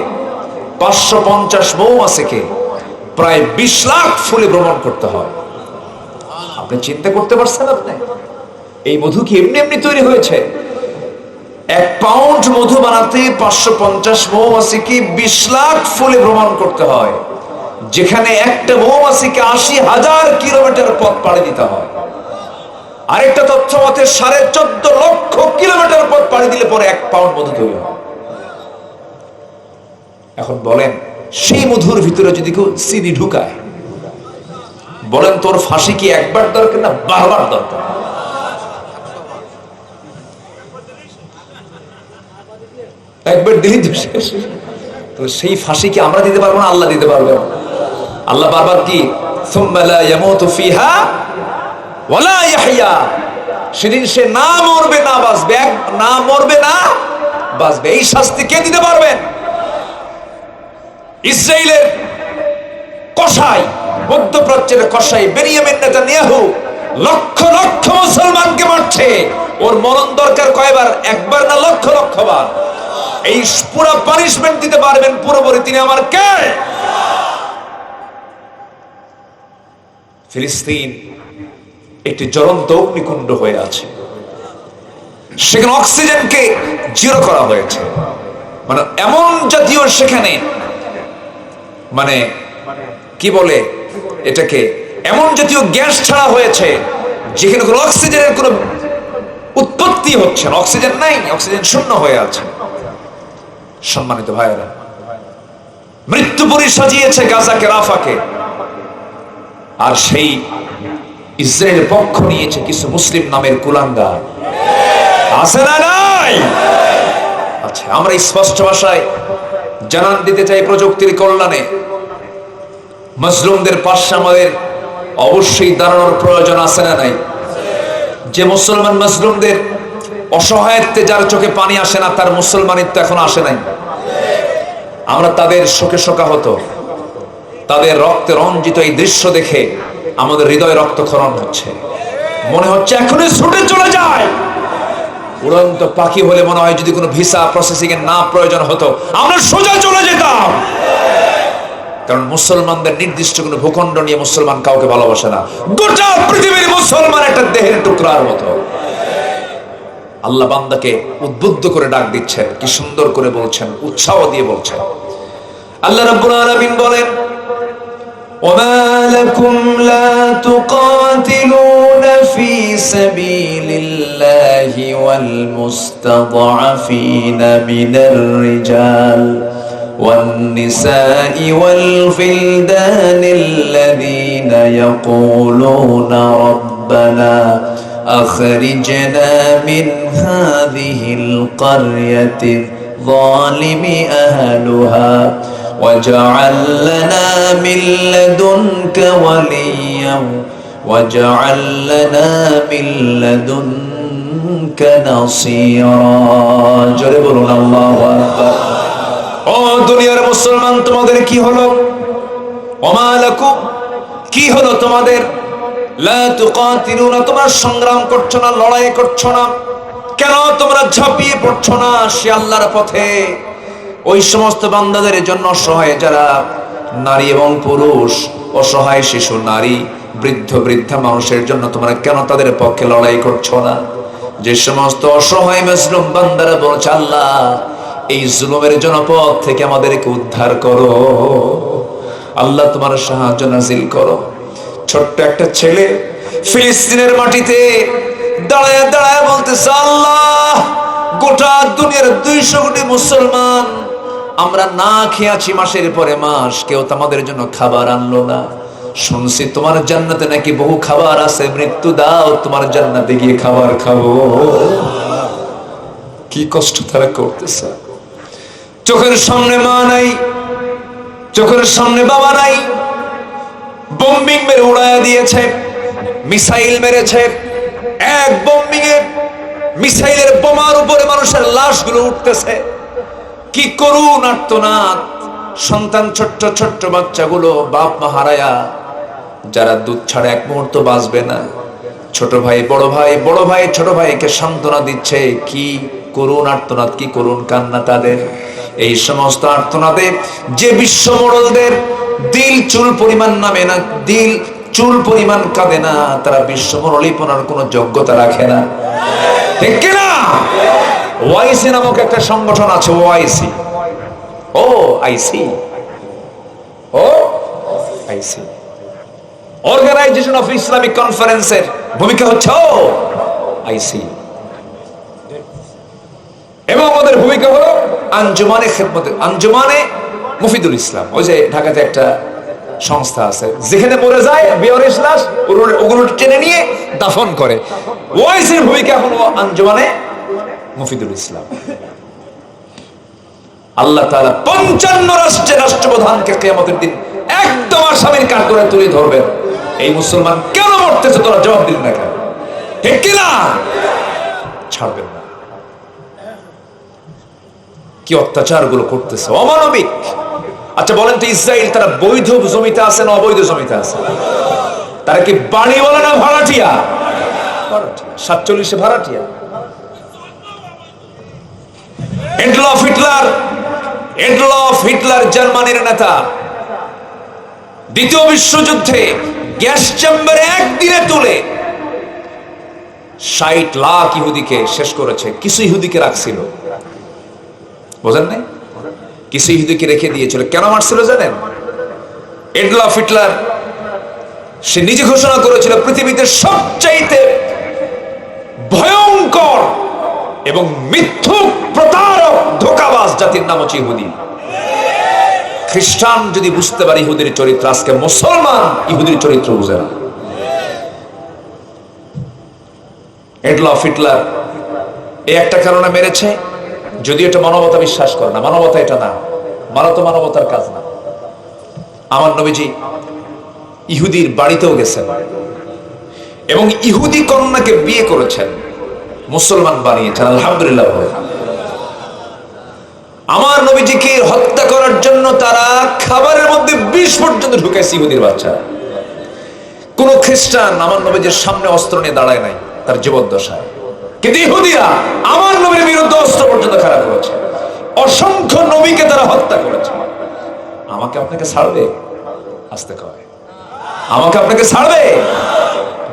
550 মৌমাছিকে প্রায় 20 লাখ ফুলে ভ্রমণ করতে হয়। আপনি চিন্তা করতে পারছেন? আপনি এই মধু কি এমনি এমনি তৈরি হয়েছে? 1 পাউন্ড মধু বানাতে 550 মৌমাছিকে 20 লাখ ফুলে ভ্রমণ করতে হয়, যেখানে একটা মৌমাছিকে 80,000 কিলোমিটার পথ পাড়ি দিতে হয়। আরেকটা তথ্য মতে 14.5 লক্ষ কিলোমিটার পথ পাড়ি দিলে পরে 1 পাউন্ড মধু তৈরি হয়। এখন বলেন, সেই মধুর ভিতরে যদি কেউ চিনি ঢুকায়, বলেন তোর ফাঁসি কি একবার দরকার না বারবার দরকার? একবার দিলেই তো শেষ। তো সেই ফাঁসি কি আমরা দিতে পারবো না? আল্লাহ দিতে পারবে। আল্লাহ বারবার কি সুম্মা লা ইয়ামুতু ফিহা ওয়ালা ইয়াহইয়া, সেদিন সে না মরবে না বাঁচবে, না মরবে না বাঁচবে। এই শাস্তি কে দিতে পারবেন? ইসরায়েলের কসাই, মধ্যপ্রাচ্যের কসাই বেনিয়ামিন নেতানিয়াহু লক্ষ লক্ষ মুসলমানকে মারছে। ওর মরণ দরকার কয়বার? একবার না লক্ষ লক্ষ বার। এই পুরো পানিশমেন্ট দিতে পারবেন পুরোপুরি তিনি আমার কে? ফিলিস্তিন একটি জ্বলন্ত অগ্নিকুণ্ড হয়ে আছে, সেখানে অক্সিজেনকে জিরো করা হয়েছে। মানে এমন জাতীয় সেখানে, মানে কি বলে এটাকে, এমন জাতীয় গ্যাস ছাড়া হয়েছে যেখানে কোনো অক্সিজেনের কোনো উৎপত্তি হচ্ছে না। অক্সিজেন নাই, অক্সিজেন শূন্য হয়ে আছে। সম্মানিত ভাইয়েরা, মৃত্যুপুরী সাজিয়েছে গাজাকে, রাফাকে। আর সেই ইসরায়েলের পক্ষ নিয়েছে কিছু মুসলিম নামের কুলাঙ্গার। আছে না নাই? আচ্ছা, আমরা স্পষ্ট ভাষায় জানান দিতে চাই, প্রযুক্তির কল্যাণে মুসলিমদের পাশে আমাদের অবশ্যই দাঁড়ানোর প্রয়োজন আছে না নাই? যে মুসলমান মুসলিমদের অসহায়ত্বে যার চোখে পানি আসে না, তার মুসলমানিত্ব এখন আসে নাই। আমরা তাদের শোকে শোকাহত, তাদের রক্তে রঞ্জিত এই দৃশ্য দেখে আমাদের হৃদয় রক্তক্ষরণ হচ্ছে। মনে হচ্ছে এখনই ছুটে চলে যায়। উড়ন্ত পাখি হলে মনে হয় যদি কোনো ভিসা প্রসেসিং এর না প্রয়োজন হতো, আমরা সোজা চলে যেতাম। কারণ মুসলমানদের নির্দিষ্ট কোনো ভূখণ্ড নিয়ে মুসলমান কাউকে ভালোবাসে না। গোটা পৃথিবীর মুসলমান একটা দেহের টুকরার মতো। আল্লাহ বান্দাকে উদ্বুদ্ধ করে ডাক দিচ্ছেন, কি সুন্দর করে বলছেন, উৎসাহ দিয়ে বলছেন। আল্লাহ রাব্বুল আলামিন বলেন, ওমা লাকুম লা তুকাতিলুনা ফি সাবিলিল্লাহি ওয়াল মুস্তাদআফিনা মিনার রিজাল والنساء والفلدان الذين يقولون ربنا أخرجنا من هذه القرية الظالم أهلها واجعل لنا من لدنك وليا واجعل لنا من لدنك نصيرا جربنا الله أكبر ও দুনিয়ার মুসলমান তোমাদের কি হলো ওমা লাকুম কি হলো তোমাদের লা তুকাতিলুনা তোমরা সংগ্রাম করছো না লড়াই করছো না কেন তোমরা ঝাঁপিয়ে পড়ছো না সে আল্লাহর পথে ওই সমস্ত বান্দাদের জন্য অসহায় যারা নারী এবং পুরুষ অসহায় শিশু নারী বৃদ্ধ বৃদ্ধা মানুষের জন্য তোমরা কেন তাদের পক্ষে লড়াই করছো না যে সমস্ত অসহায় মুসলিম বান্দারা বলছে আল্লাহ এই জুলুমের জনপদ থেকে আমাদেরকে উদ্ধার করো। আল্লাহ তোমার সাহায্য নাজিল করো। ছোট্ট একটা ছেলে ফিলিস্তিনের মাটিতে দাঁড়ায় দাঁড়ায় বলতেছে, আল্লাহ, গোটা দুনিয়ার 200 কোটি মুসলমান আমরা না খেয়ে আছি মাসের পরে মাস, কেউ তো আমাদের জন্য খাবার আনলো না। শুনছি তোমার জান্নাতে নাকি বহু খাবার আছে, মৃত্যু দাও, তোমার জান্নাতে গিয়ে খাবার খাবো। কি কষ্ট তারা করতেছে। চোখের সামনে মা নাই, চোখের সামনে বাবা নাই, বোম্বিং মেরে উড়াইয়া দিয়েছে, মিসাইল মেরেছে। এক বোম্বিং এ মিসাইলের বোমার উপরে মানুষের লাশগুলো উঠতেছে। কি করুণ আর্তনাদ। সন্তান, ছোট্ট ছোট্ট বাচ্চাগুলো বাপ মা হারায়া, যারা দুধ ছাড়া এক মুহূর্ত বাঁচবে না। ছোট ভাই বড় ভাই, বড় ভাই ছোট ভাইকে সান্ত্বনা দিচ্ছে। কি করুণ আর্তনাদ, কি করুণ কান্না তাদের। এই সমস্ত আর্তনাদে যে বিশ্ব মোড়লদের দিল চুল পরিমাণ নামে না, দিল চুল পরিমাণ কাঁদে না, তারা বিশ্ব মোড়লিপনার কোনো যোগ্যতা রাখে না, ঠিক কিনা? ওআইসি নামক একটা সংগঠন আছে, OIC, O IC, O IC, organisation of Islamic কনফারেন্সের ভূমিকা হচ্ছে ও আইসি, এবং আমাদের ভূমিকা হলো আঞ্জুমানে খেদমত, আঞ্জুমানে মুফিদুল ইসলাম। ওই যে ঢাকাতে একটা সংস্থা আছে, যেখানে মরে যায় বেওয়ারিশ লাশ ওগুলো টেনে নিয়ে দাফন করে। ওআইসির ভূমিকা হলো আঞ্জুমানে মুফিদুল ইসলাম। আল্লাহ তাআলা 55 রাষ্ট্রের রাষ্ট্রপ্রধানকে কিয়ামতের দিন একদম আসামির কাঠ করে তুলে ধরবেন। এই মুসলমান কেন মরতেছে, তোরা জবাব দিন না কেন, ঠিক কিনা? ছাড়বেন না। কি অত্যাচার গুলো করতেছে, অমানবিক। আচ্ছা বলেন তো, ইসরায়েল তারা বৈধ জমিতে আছে না অবৈধ জমিতে আছে? তারা কি বাড়িওয়ালা না ভাড়াটিয়া? 47 ভাড়াটিয়া। এডলফ হিটলার জার্মানির নেতা, দ্বিতীয় বিশ্বযুদ্ধে গ্যাস চেম্বারে একদিনে তুলে 60 লাখ ইহুদিকে শেষ করেছে। কিছু ইহুদিকে রাখছিল, বোঝেন নাই? কিছু ইহুদিকে রেখে দিয়েছিল। কেন মারছিল জানেন? এডলফ হিটলার সে নিজে ঘোষণা করেছিল পৃথিবীতে সবচাইতে ভয়ঙ্কর এবং মিথ্যুক, প্রতারক, ধোঁকাবাজ জাতির নাম হচ্ছে ইহুদি। খ্রিস্টান যদি বুঝতে পারে ইহুদির চরিত্র, আজকে মুসলমান ইহুদির চরিত্র বুঝে না। এডলফ হিটলার এই একটা কারণে মেরেছে, যদি এটা মানবতা বিশ্বাস করে না, মানবতা এটা না, মানবতার কাজ না। আমার নবীজি ইহুদির বাড়িতেও গেছেন এবং ইহুদি কন্যাকে বিয়ে করেছেন, মুসলমান বানিয়েছেন, আলহামদুলিল্লাহ। আমার নবীজিকে হত্যা করার জন্য তারা খাবারের মধ্যে বিষ পর্যন্ত ঢুকাইছে ইহুদির বাচ্চা। কোন খ্রিস্টান আমার নবীজির সামনে অস্ত্র নিয়ে দাঁড়ায় নাই তার জীবদ্দশায়, কিন্তু ইহুদিরা আমার নবীর বিরুদ্ধে অস্ত্র পর্যন্ত খাড়া করেছে। অসংখ্য নবীকে তারা হত্যা করেছে। আমাকে আপনাকে ছাড়বে? আসতে কয়, আমাকে আপনাকে ছাড়বে?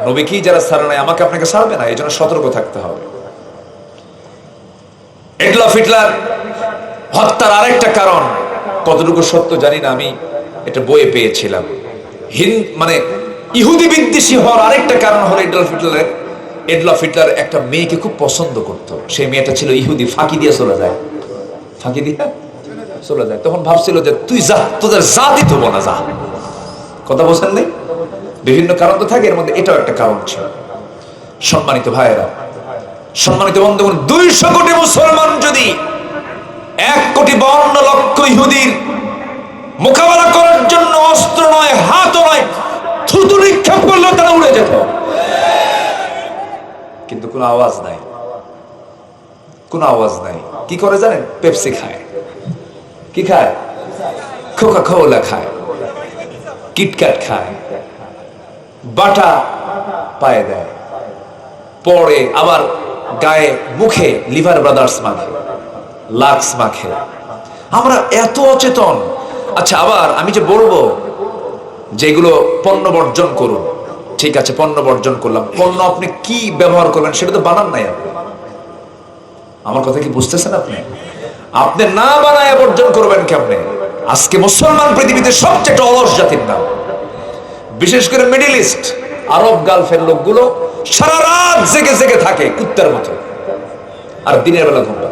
নবীকেই যারা ছাড়ে নাই, আমাকে আপনাকে ছাড়বে না। এই জন্য সতর্ক থাকতে হবে। এডলফ হিটলার হত্যার আরেকটা কারণ, কতটুকু সত্য জানি না, আমি এটা বইয়ে পেয়েছিলাম। মানে ইহুদি বিদ্বেষী হওয়ার আরেকটা কারণ হলো এডলফ হিটলার একটা মেয়েকে খুব পছন্দ করত। সেই মেয়েটা ছিল ইহুদি, ফাঁকি দিয়ে চলে যায়, ফাঁকি দিয়ে চলে যায়। তখন ভাবছিল যে তুই যা, তোদের জাতি তো বনা যা। কথা বলছেন নেই? বিভিন্ন কারণ তো থাকে, এর মধ্যে এটাও একটা কারণ ছিল। সম্মানিত ভাইয়েরা, সম্মানিত বন্ধুগণ, 200 কোটি মুসলমান যদি 1,52,00,000 ইহুদির মোকাবেলা করার জন্য অস্ত্র নয়, হাতও নয়, থুতু নিক্ষেপ করলেও তারা উড়ে যেত, কিন্তু কোনো আওয়াজ নাই, কোনো আওয়াজ নাই। কি করে জানেন? পেপসি খায়। কি খায়? কোকা কোলা খায়, কিটক্যাট খায়, বাটা পায়ে দেয়, পরে আবার গায়ে মুখে লিভার ব্রাদার্স মাখে, লাক্স মাখে। আমরা এত অচেতন। আচ্ছা, আবার আমি যে বলবো যেগুলো পণ্য বর্জন করুন, ঠিক আছে, পণ্য বর্জন করলাম, পণ্য আপনি কি ব্যবহার করবেন সেটা তো বানান নাই আপনি। আমার কথা কি বুঝতেছেন আপনি? আপনি না বানায় বর্জন করবেন কেমনে? আজকে মুসলমান পৃথিবীতে সবচেয়ে অলস জাতির নাম, বিশেষ করে মিডল ইস্ট আরব গালফের লোকগুলো সারা রাত জেগে জেগে থাকে কুত্তার মতো, আর দিনের বেলা ঘুমটা।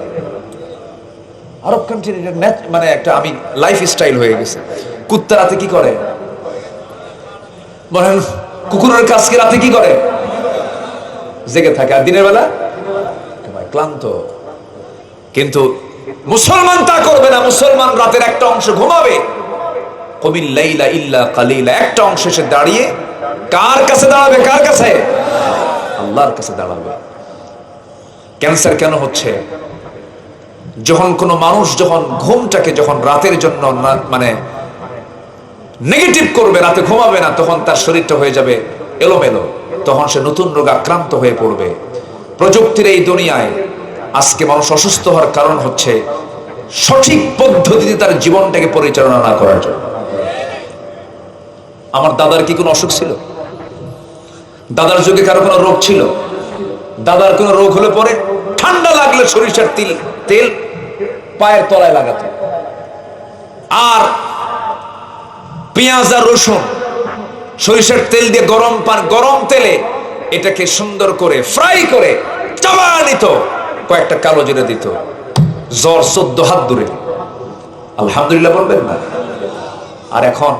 আরব কান্ট্রির মানে একটা আমি লাইফ স্টাইল হয়ে গেছে। কুত্তা রাতে কি করে বলেন? কুকুরের কাছকে রাতে কি করে? জেগে থাকে, আর দিনের বেলা ক্লান্ত। কিন্তু মুসলমান তা করবে না। মুসলমান রাতের একটা অংশ ঘুমাবে, কবিল লাইলা ইল্লা কালিলা, একটা অংশ এসে দাঁড়িয়ে কার কাছে দাঁড়াবে? কার কাছে? আল্লাহর কাছে দাঁড়াবে। ক্যান্সার কেন হচ্ছে? যখন কোন মানুষ যখন ঘুমটাকে যখন রাতের জন্য মানে নেগেটিভ করবে, রাতে ঘুমাবে না, তখন তার শরীরটা হয়ে যাবে এলোমেলো, তখন সে নতুন রোগে আক্রান্ত হয়ে পড়বে। প্রযুক্তির এই দুনিয়ায় আজকে মানুষ অসুস্থ হওয়ার কারণ হচ্ছে সঠিক পদ্ধতিতে তার জীবনটাকে পরিচালনা না করার জন্য। আমার দাদার কি কোনো অসুখ ছিল? দাদার যুগে কারো কোনো রোগ ছিল? দাদার কোনো রোগ হলে পরে ঠান্ডা লাগলে সরিষার তেল পায়ের তলায় লাগাতো, আর পেঁয়াজ আর রসুন সরিষার তেল দিয়ে গরম তেলে এটাকে সুন্দর করে ফ্রাই করে চাবা নিত, কয়েকটা কালো জিরে দিত, জ্বর 14 হাত দূরে। আলহামদুলিল্লাহ বলবেন না? আর এখন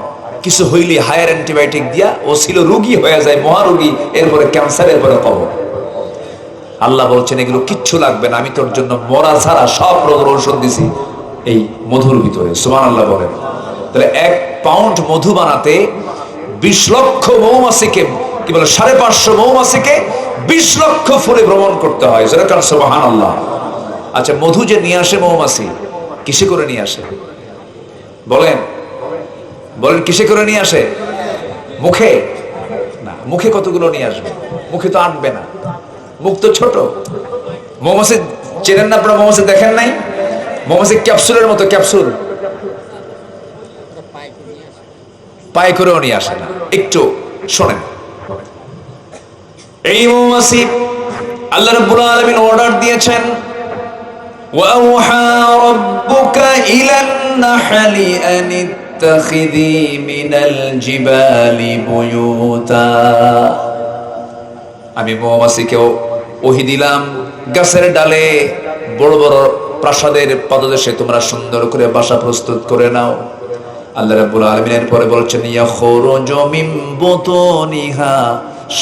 কিছু হইলে হায়ার অ্যান্টিবায়োটিক দিয়া ও ছিল রোগী হয়ে যায়, মহারোগী, এরপরে ক্যান্সার, এরপরে কবর। আল্লাহ বলছেন এগুলো কিচ্ছু লাগবে না, আমি তোর জন্য মরা ছাড়া সব রোগের ঔষধ দিছি এই মধুর ভিতরে। সুবহানাল্লাহ বলেন। তাহলে 1 পাউন্ড মধু বানাতে 20 লক্ষ মৌমাছিকে, কি বলে 550 মৌমাছিকে 20 লক্ষ ফুলে ভ্রমণ করতে হয়। সুবহানাল্লাহ। আচ্ছা, মধু যে নিয়ে আসে মৌমাছি, কিসে করে নিয়ে আসে? বলেন বলেন, কিসে করে নিয়ে আসে? মুখে না। মুখে কতগুলো নিয়ে আসবে? মুখে তো আনবে না, মুখ তো ছোট। মৌমাছি চেনেন না আপনারা? মৌমাছি দেখেন নাই? মৌমাছি ক্যাপসুলের মতো, ক্যাপসুল পায়ে করেও নিয়ে আসে না। একটু শোনেন, এই মৌমাছি আল্লাহ রাব্বুল আলামিন অর্ডার দিয়েছেন, وَأَوْحَى رَبُّكَ إِلَى النَّحْلِ أَنِ اتَّخِذِي مِنَ الْجِبَالِ بُيُوتًا। আমি মৌমাছিকেও ওহী দিলাম, গাছের ডালে বড় বড় প্রাসাদের পাদদেশে তোমরা সুন্দর করে বাসা প্রস্তুত করে নাও। আল্লাহ রাব্বুল আলামিনের পরে বলছেন, ইয়াখরুজু মিন বুতুনিহা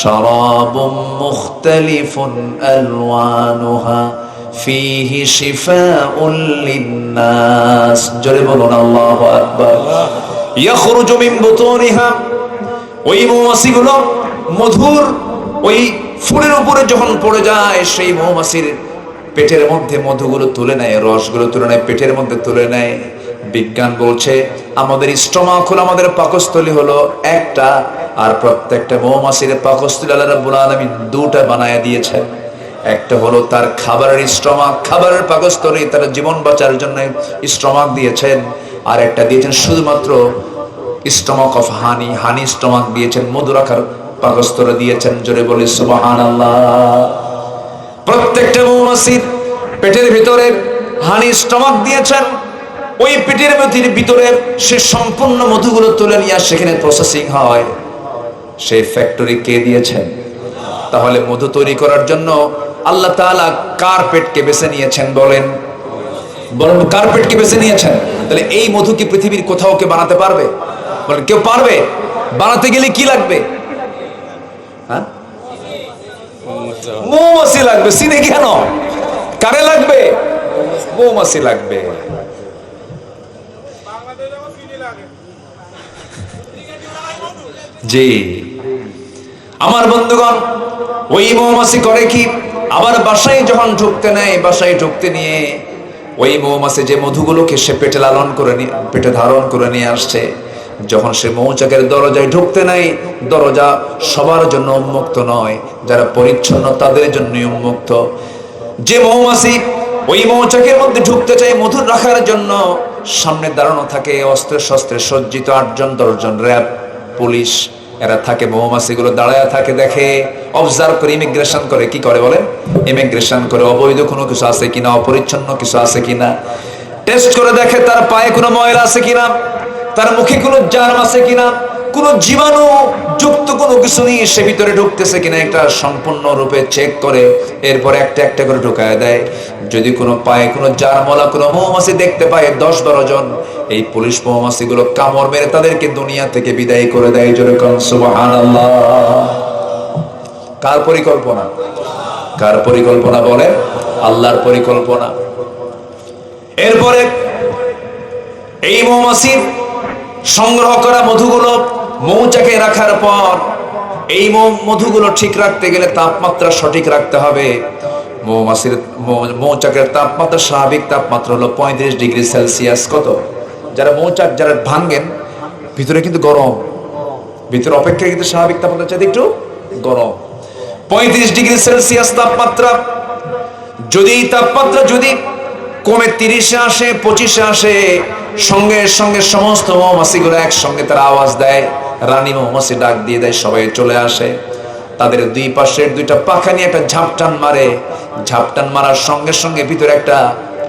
শারাবুম মুখতালিফুন আলওয়ানুহা ফীহি শিফাউন লিন-নাস। জোরে বলুন আল্লাহু আকবার। ইয়াখরুজু মিন বুতুনিহা, ওই মৌমাছিগুলো মধুর ওই ফুলের উপরে যখন পড়ে যায়, সেই মৌমাছির পেটের মধ্যে মধুগুলো তুলে নেয়, রসগুলো তুলে নেয়, পেটের মধ্যে তুলে নেয়। বিজ্ঞান বলছে আমাদের স্টমাক হলো, আমাদের পাকস্থলী হলো একটা, আর প্রত্যেকটা মৌমাছির পাকস্থলী আল্লাহ রাব্বুল আলামিন 2টা বানায় দিয়েছেন। একটা হলো তার খাবারের স্টমাক, খাবারের পাকস্থলী, তার জীবন বাঁচার জন্য স্টমাক দিয়েছেন। আর একটা দিয়েছেন শুধুমাত্র stomach of honey, honey stomach দিয়েছেন, মধু রাখার পাকস্থলী দিয়েছেন। জোরে বলি সুবহানাল্লাহ। প্রত্যেকটা মৌমাছির পেটের ভিতরে হানি স্টমাক দিয়েছেন। ওই পেটের ভিতরে সে সম্পূর্ণ মধুগুলো তুলে নিয়ে সেখানে প্রসেসিং হয়। সেই ফ্যাক্টরি কে দিয়েছেন? তাহলে মধু তৈরি করার জন্য আল্লাহ তাআলা কার্পেটকে বেছে নিয়েছেন। বলেন বলেন, কার্পেটকে বেছে নিয়েছেন। তাহলে এই মধু কি পৃথিবীর কোথাও কে বানাতে পারবে? বলেন, কেউ পারবে? বানাতে গেলে কি লাগবে? হ্যাঁ, মৌমাছি লাগবে। চিনে কেন? কারে লাগবে? মৌমাছি লাগবে। জি আমার বন্ধুগণ, ওই মৌমাছি করে কি, আবার বাসায় যখন ঢুকতে নেয়, বাসায় ঢুকতে নিয়ে ওই মৌমাছি যে মধুগুলোকে সে পেটে লালন করে পেটে ধারণ করে নিয়ে আসছে, যখন সে মৌচাকের দরজায় ঢুকতে নেয়, দরজা সবার জন্য উন্মুক্ত নয়, যারা পরিচ্ছন্ন তাদের জন্যই উন্মুক্ত। যে মৌমাছি ওই মৌচাকের মধ্যে ঢুকতে চায় মধুর রাখার জন্য, সামনে দাঁড়ানো থাকে অস্ত্রে শস্ত্রে সজ্জিত 8-10 র্যাব পুলিশ, এরা থাকে, মৌমাছিগুলো দাঁড়ায় থাকে, দেখে, অবজার্ভ করে, ইমিগ্রেশন করে। কি করে বলে? ইমিগ্রেশন করে, অবৈধ কোনো কিছু আছে কিনা, অপরিচ্ছন্ন কিছু আছে কিনা। টেস্ট করে দেখে তার পায়ে কোনো ময়লা আছে কিনা, তার মুখে কোনো জার্ম আছে কিনা, কোনো জীবাণু যুক্ত কোনো কিছু নিয়ে সে ভিতরে ঢুকতেছে কিনা, একটা সম্পূর্ণ রূপে চেক করে এরপর একটা একটা করে ঢুকায় দেয়। যদি কোনো পায়ে কোনো জারমলা কোনো মৌমাছি দেখতে পায় 10-12 জন, এই পুলিশ মৌমাছি গুলো কামড় মেরে তাদেরকে দুনিয়া থেকে বিদায় করে দেয়। জোরে কোন সুবহানাল্লাহ। কার পরিকল্পনা? কার পরিকল্পনা বলে? আল্লাহর পরিকল্পনা। এরপরে এই মৌমাছির সংগ্রহ করা মধুগুলো মৌচাকে রাখার পর, এই মধুগুলো ঠিক রাখতে গেলে তাপমাত্রা সঠিক রাখতে হবে। মৌচাকের তাপমাত্রা, স্বাভাবিক তাপমাত্রা হলো 35 ডিগ্রি সেলসিয়াস। কত? যারা মৌচাক যারা ভাঙেন, ভিতরে কিন্তু গরম, ভিতরে অপেক্ষা কিন্তু স্বাভাবিক তাপমাত্রা চাইতে একটু গরম। 35 ডিগ্রি সেলসিয়াস তাপমাত্রা। যদি তাপমাত্রা যদি কমে 30-এ আসে, 25-এ আসে, সঙ্গে সঙ্গে সমস্ত মৌমাছিগুলো একসঙ্গে তারা আওয়াজ দেয়, রানী মৌমাছি ডাক দিয়ে দেয়, সবাই চলে আসে। তাদের দুই পাশের দুইটা পাখা নিয়ে একটা ঝাপটান মারে। ঝাপটান মারার সঙ্গে সঙ্গে ভিতরে একটা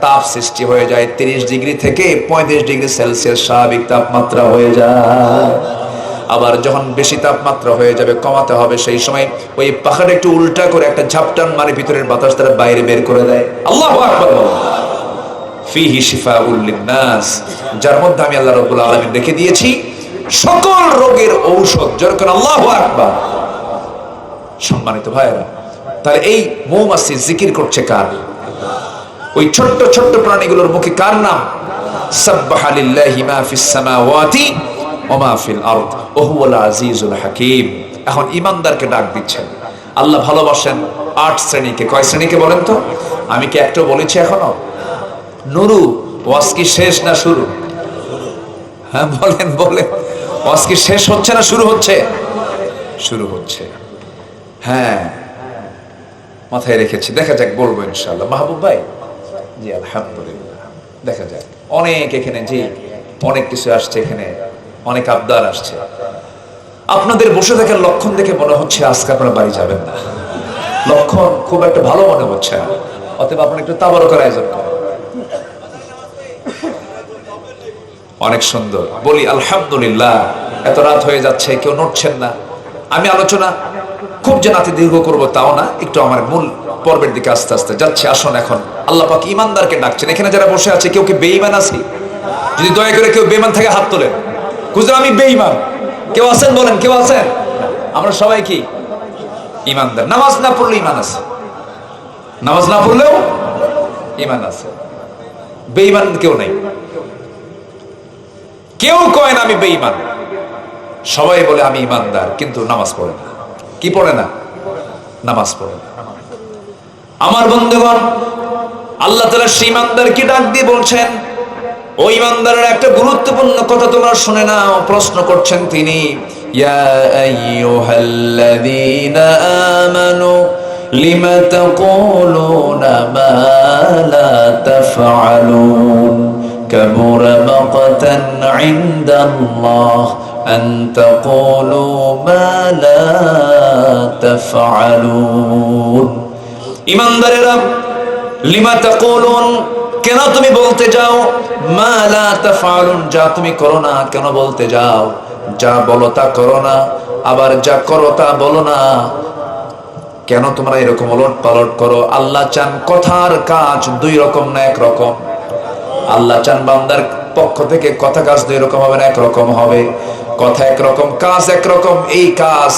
তাপ সৃষ্টি হয়ে যায়। 30 ডিগ্রি থেকে 35 ডিগ্রি সেলসিয়াস স্বাভাবিক তাপমাত্রা হয়ে যায়। আবার যখন বেশি তাপমাত্রা হয়ে যাবে, কমাতে হবে, সেই সময় ওই পাখাটা একটু উল্টা করে একটা ঝাপটান মারে, ভিতরের বাতাস তারা বাইরে বের করে দেয়। আল্লাহু আকবার। ফিহি শিফাউল লিন্নাস, যার মধ্যে আমি আল্লাহ রাব্বুল আলামিন রেখে দিয়েছি সকল রোগের ঔষধ। যেরকম আল্লাহু আকবার। সম্মানিত ভাইরা, তাহলে এই মৌমাছি জিকির করছে কার? ওই ছোট্ট ছোট্ট প্রাণীগুলোর মুখে কার নাম? সাব্বাহা লিল্লাহি মা ফিস সামাওয়াতি ওয়া মা ফিল আরদ ওয়া হুয়াল আজিজুল হাকীম। এখন ইমানদারকে ডাক দিচ্ছেন। আল্লাহ ভালোবাসেন 8 শ্রেণীকে। কয় শ্রেণীকে বলেন তো? আমি কি একটা বলেছি এখনো? নুরু, ওয়াজ কি শেষ না শুরু? হ্যাঁ বলেন বলেন, ওয়াজ কি শেষ হচ্ছে না শুরু হচ্ছে? শুরু হচ্ছে। হ্যাঁ, মাথায় রেখেছি। দেখা যাক, বলবো ইনশাআল্লাহ। মাহবুব ভাই? জি আলহামদুলিল্লাহ। দেখা যাক, অনেক এখানে জি অনেক কিছু আসছে, এখানে অনেক আবদার আসছে। আপনাদের বসে থাকার লক্ষণ দেখে মনে হচ্ছে আজকে আপনারা বাড়ি যাবেন না। লক্ষণ খুব একটা ভালো মনে হচ্ছে না। অতএব আপনারা একটু তাবারকের আয়োজন করেন। অনেক সুন্দর। বলি আলহামদুলিল্লাহ। এত রাত হয়ে যাচ্ছে, কেউ নড়ছেন না। আমি আলোচনা খুব যে নাতি দীর্ঘ করবো তাও না, একটু আমার মূল পর্বের দিকে আস্তে আস্তে যাচ্ছে। আসুন, এখন আল্লাহ পাক ইমানদারকে ডাকছেন। এখানে যারা বসে আছে, কেউ কি বেঈমান আছি? যদি দয়া করে কেউ বেঈমান থেকে হাত তোলেন। হুজুর আমি বেঈমান, কেউ আছেন? বলেন, কেউ আছেন? আমরা সবাই কি ইমানদার? নামাজ না পড়লে ইমান আছে, নামাজ না পড়লেও ইমান আছে। বেঈমান কেউ নাই। কেউ কয় না আমি বেঈমান, সবাই বলে আমি ইমানদার, কিন্তু নামাজ পড়ে না। কি পড়ে না? নামাজ পড়ে না। আমার বন্ধুগণ, আল্লাহ তাআলা সেই ইমানদারকে ডাক দিয়ে বলছেন, ও ইমানদারের একটা গুরুত্বপূর্ণ কথা তোমরা শুনে নাও। প্রশ্ন করছেন তিনি, ইয়া আইয়ুহাল্লাযীনা আমানু লিমা তাকুলুনা মা লা তাফআলুন কাবুরা মাকতান ইনদাল্লাহ আন তাকুলু মা লা তাফআলুন। ইমানদারেরা, লিমা তাকুলুন, কেন তুমি বলতে যাও, মা লা তাফআলুন, যা তুমি করো না। কেন বলতে যাও? যা বলো তা করো না, আবার যা করো তা বলো না। কেন তোমরা এরকম ওলট পালট করো? আল্লাহ চান কথার কাজ দুই রকম না এক রকম। আল্লাহ চান বান্দার পক্ষ থেকে কথা কাজ দুই রকম হবে না এক রকম হবে। কথা একরকম, কাজ একরকম। এই কাজ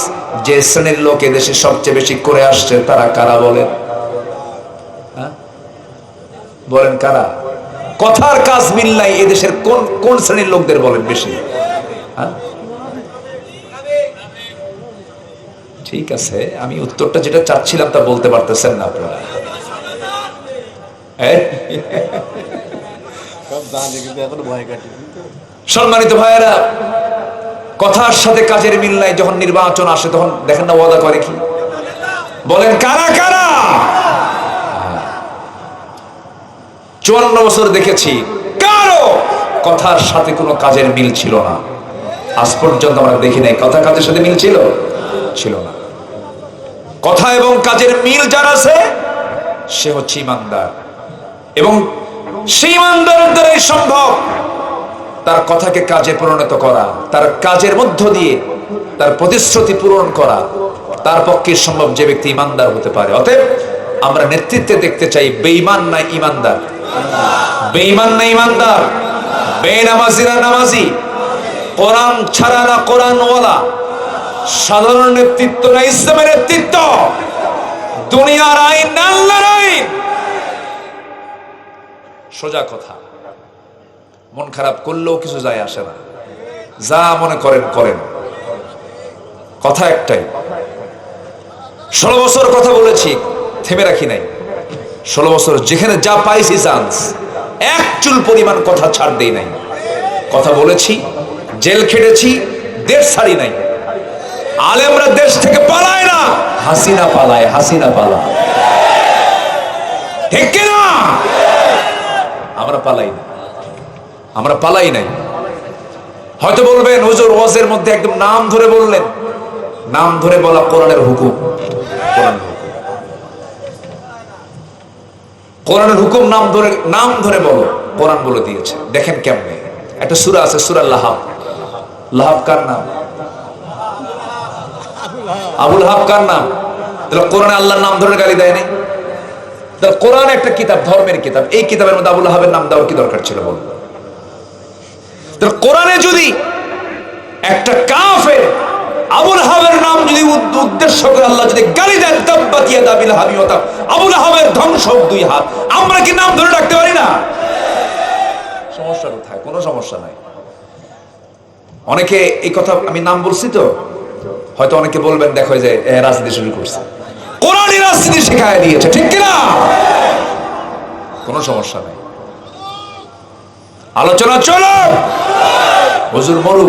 যে শ্রেণীর লোক এদেশে সবচেয়ে বেশি করে আসছে, তারা কারা বলেন? বলেন কারা? কথার কাজ মিল নাই এদেশের কোন কোন শ্রেণীর লোকদের বলেন বেশি? ঠিক আছে, আমি উত্তরটা যেটা চাচ্ছিলাম তা বলতে পারতেছেন না আপনারা। সম্মানিত ভাইয়েরা, কথার সাথে কাজের মিল নাই। যখন নির্বাচন আসে তখন দেখেন না ওয়াদা করে কি? বলেন কারা কারা? 54 বছর দেখেছি কারো কথার সাথে কোনো কাজের মিল ছিল না। আজ পর্যন্ত আমরা দেখি নাই কথা কাজের সাথে মিল ছিল না। কথা এবং কাজের মিল যার আছে সে হচ্ছে ইমানদার। এবং সেই ইমানদারের দ্বারাই সম্ভব তার কথাকে কাজে পরিণত করা, তার কাজের মধ্য দিয়ে তার প্রতিশ্রুতি পূরণ করা। তার পক্ষে সম্ভব যে ব্যক্তি ইমানদার হতে পারে। অতএব আমরা নেতৃত্বে দেখতে চাই বেঈমান না ইমানদার, বেঈমান না ইমানদার, বেনামাজিরা নামাজি, কোরআন ছাড়া না কোরআনওয়ালা, সাধারণ নেতৃত্ব না ইসলামের নেতৃত্ব, দুনিয়ার আইন না আল্লাহর আইন। সোজা কথা, মন খারাপ করলেও কিছু যায় আসে না, যা মনে করেন করেন। কথা একটাই, 16 বছর কথা বলেছি, থেমে রাখি নাই। 16 বছর যেখানে যা পাইছি চান্স, এক চুল পরিমাণ কথা ছাড় দেই নাই। কথা বলেছি, জেল খেটেছি, দেশ ছাড়ি নাই। আলেমরা দেশ থেকে পালায় না, হাসিনা পালায়, হাসিনা পালায়, ঠিক কিনা? আমরা পালাই না, আমরা পালাই নাই। হয়তো বলবেন হুজুর ওয়াজের মধ্যে একদম নাম ধরে বললেন, নাম ধরে বলা কোরআনের হুকুম, কোরআনের হুকুম নাম ধরে বলো, কোরআন বলে দিয়েছে। দেখেন কেমনে, একটা সূরা আছে, সূরা লাহাব। লাহাব কার নাম? আবুল হাব কার নাম? তাহলে কোরআনে আল্লাহর নাম ধরে গালি দেয়নি? তাহলে কোরআন একটা কিতাব, ধর্মের কিতাব, এই কিতাবের মধ্যে আবুল হাবের নাম দেওয়ার কি দরকার ছিল বল? তাহলে কোরআনে যদি একটা কাফের আবুল হাবের নাম যদি উদ্দেশ্য করে আল্লাহ যদি গালি দেন, তাব্বাত ইয়াদা আবিল হাবি ওয়া তাব, আবুল হাবের ধ্বংস 2 হাত, আমরা কি নাম ধরে রাখতে পারি না? সমস্যা কোথায়? কোনো সমস্যা নাই। অনেকে এই কথা, আমি নাম বলছি তো, হয়তো অনেকে বলবেন দেখো যে রাজনীতি শুরু করছে, কোরআনই রাজনীতি শেখায় দিয়েছে, ঠিক কিনা? কোনো সমস্যা নাই, আলোচনা চলো। হুজুর মরু,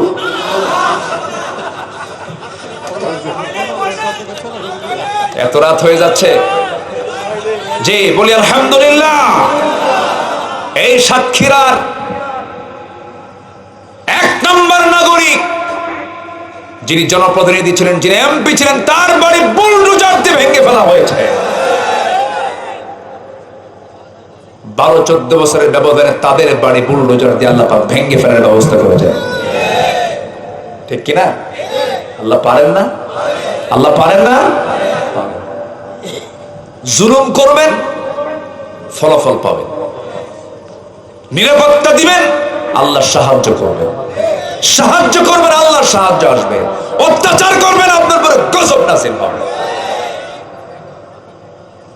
এত রাত হয়ে যাচ্ছে। জি বলি আলহামদুলিল্লাহ। এই সাতক্ষীরার 1 নম্বর নাগরিক যিনি জনপ্রতিনিধি ছিলেন, যিনি এমপি ছিলেন, তার বাড়ি বুলডোজার দিয়ে ভেঙে ফেলা হয়েছে। 12-14 বছরের ব্যবধানে তাদের বাড়ি বুলডোজার দিয়ে আল্লাহ পাক ভেঙে ফেলার ব্যবস্থা করেছে, ঠিক কিনা? আল্লাহ পারেন না? আল্লাহ পারেন না? জুলুম করবেন, ফলাফল পাবেন। নিরাপত্তা দিবেন, আল্লাহ সাহায্য করবেন। সাহায্য করবেন, আল্লাহর সাহায্য আসবে। অত্যাচার করবেন, আপনার উপরে গজব নাযিল হবে।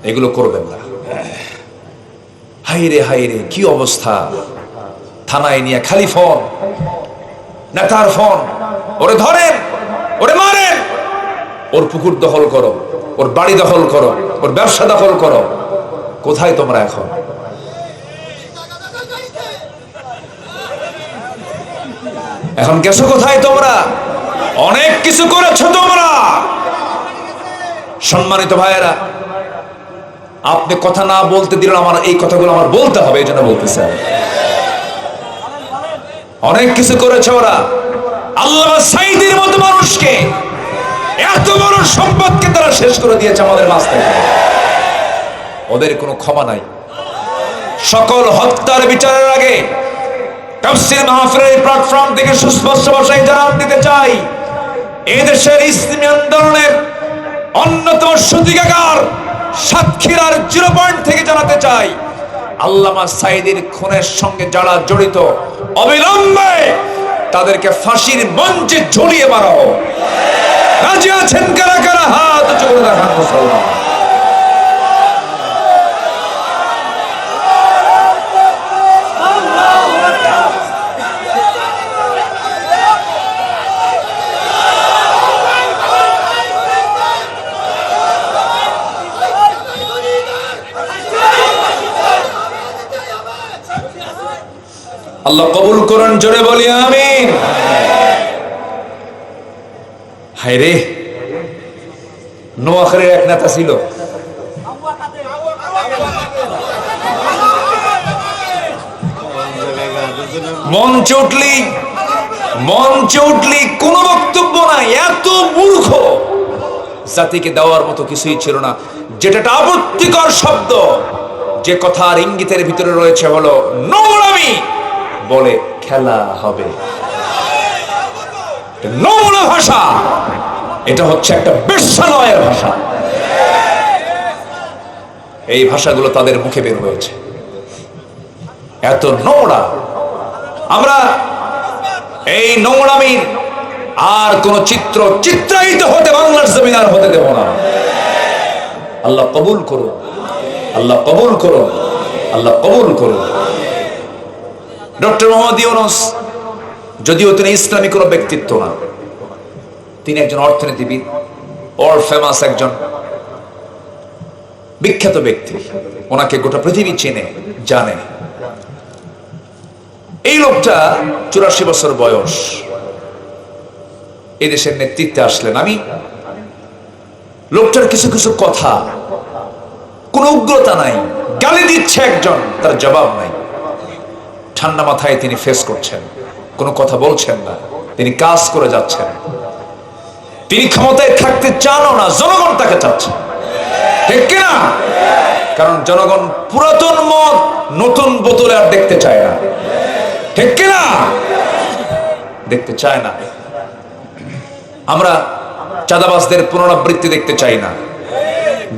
এগুলো করবেন না। হাইরে হাইরে কি অবস্থা! থানায় নিয়ে খালি ফোন, নেতার ফোন, ওরে ধরেন, ওরে মারেন, ওর পুকুর দখল করো, ওর বাড়ি দখল করো, ওর ব্যবসা দখল করো। কোথায় তোমরা এখন? এখন গেছো কোথায় তোমরা? অনেক কিছু করেছো তোমরা। সম্মানিত ভাইয়েরা, আপনি কথা না বলতে দিলেন, আমার এই কথাগুলো আমার বলতে হবে, এই জন্য বলতেছে। অনেক কিছু করেছে ওরা। আল্লামা সাঈদীর মতো মানুষকে, এত বড় সম্পদকে তারা শেষ করে দিয়েছে আমাদের মাঝ থেকে। ওদের কোনো ক্ষমা নাই। সকল হত্যার বিচারের আগে তাফসীর মাহফিলের প্ল্যাটফর্ম থেকে সুস্পষ্ট ভাষায় জানান দিতে চাই, এই দেশের ইসলামী আন্দোলনের অন্যতম সূতিকাগার সাতক্ষীরার 0 পয়েন্ট থেকে জানাতে চাই, আল্লামা সাঈদীর খুনের সঙ্গে যারা জড়িত, অবিলম্বে তাদেরকে ফাঁসির মঞ্চে ঝুলিয়ে মারা হোক। রাজি আছেন কারা কারা? হাত উঁচু করে দেখান মুসলমান। আল্লাহ কবুল করুন, জোরে বলি আমিন। হায়রে, নোয়াখালীর এক নেতা ছিল, মঞ্চে উঠলি কোনো বক্তব্য নাই, এত মূর্খ, জাতিকে দেওয়ার মতো কিছুই ছিল না। যেটা আপত্তিকর শব্দ, যে কথার ইঙ্গিতের ভিতরে রয়েছে হলো নোংরামি, বলে খেলা হবে। নোংরা ভাষা, এটা হচ্ছে একটা বেশ্যালয়ের ভাষা। এই ভাষাগুলো তাদের মুখে বের হয়েছে, এত নোংরা। আমরা এই নোংরামির আর কোন চিত্রায়িত হতে বাংলার জমিন আর হতে দেব না। আল্লাহ কবুল করুন, আল্লাহ কবুল করুন, আল্লাহ কবুল করুন। ডক্টর মোহাম্মদ ইউনূস যদিও তিনি ইসলামী কোনো ব্যক্তিত্ব না, তিনি একজন অর্থনীতিবিদ, ওয়ার্ল্ড ফেমাস একজন বিখ্যাত ব্যক্তি। ওনাকে গোটা পৃথিবী চেনে, জানে। এই লোকটা 84 বছর বয়স এই দেশের নেতৃত্বে আসলেন। আমি লোকটার কিছু কিছু কথা, কোন উগ্রতা নাই, গালি দিচ্ছে একজন, তার জবাব নাই, ঠান্ডা মাথায় তিনি ফেস করছেন, কোনো কথা বলছেন না, তিনি কাজ করে যাচ্ছেন। তিনি ক্ষমতায় থাকতে চানও না, জনগণ তাকে চাচ্ছে, ঠিক কিনা? কারণ জনগণ পুরাতন মদ নতুন বোতলে আর দেখতে চায় না, ঠিক কিনা? দেখতে চায় না। আমরা চাঁদাবাজদের পুনরাবৃত্তি দেখতে চাই না,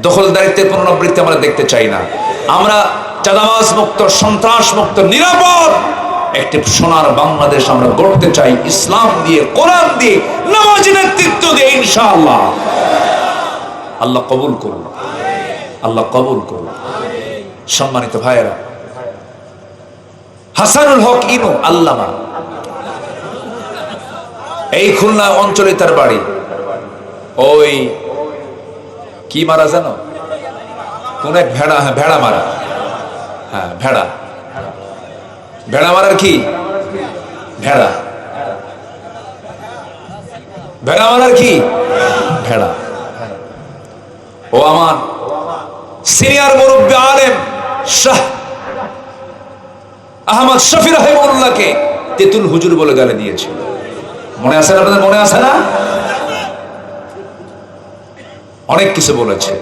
দখলদারিত্বের পুনরাবৃত্তি আমরা দেখতে চাই না। আমরা চাঁদাবাজ মুক্ত, সন্ত্রাস মুক্ত, নিরাপদ একটি সোনার বাংলাদেশ আমরা গড়তে চাই, ইসলাম দিয়ে, কোরআন দিয়ে, নামাজি নেতৃত্ব দিয়ে, ইনশাআল্লাহ। আল্লাহ কবুল করুন, আল্লাহ কবুল করুন। সম্মানিত ভাইয়েরা, হাসানুল হক ইনু আল্লামা, এই খুলনা অঞ্চলে তার বাড়ি। ওই কি মারা জানো? কোন এক ভেড়া, হ্যাঁ ভেড়া মারা, হ্যাঁ ভেড়া, ভেড়া মারার কি ভেড়া, ভেড়া মারার কি ভেড়া। ও আমার সিনিয়র মুরব্বী আলেম শাহ আহমদ শফি রাহিমাহুল্লাহকে তেতুল হুজুর বলে গালি দিয়েছে। মনে আছে না আপনাদের? মনে আছে না? অনেক কিছু বলেছে।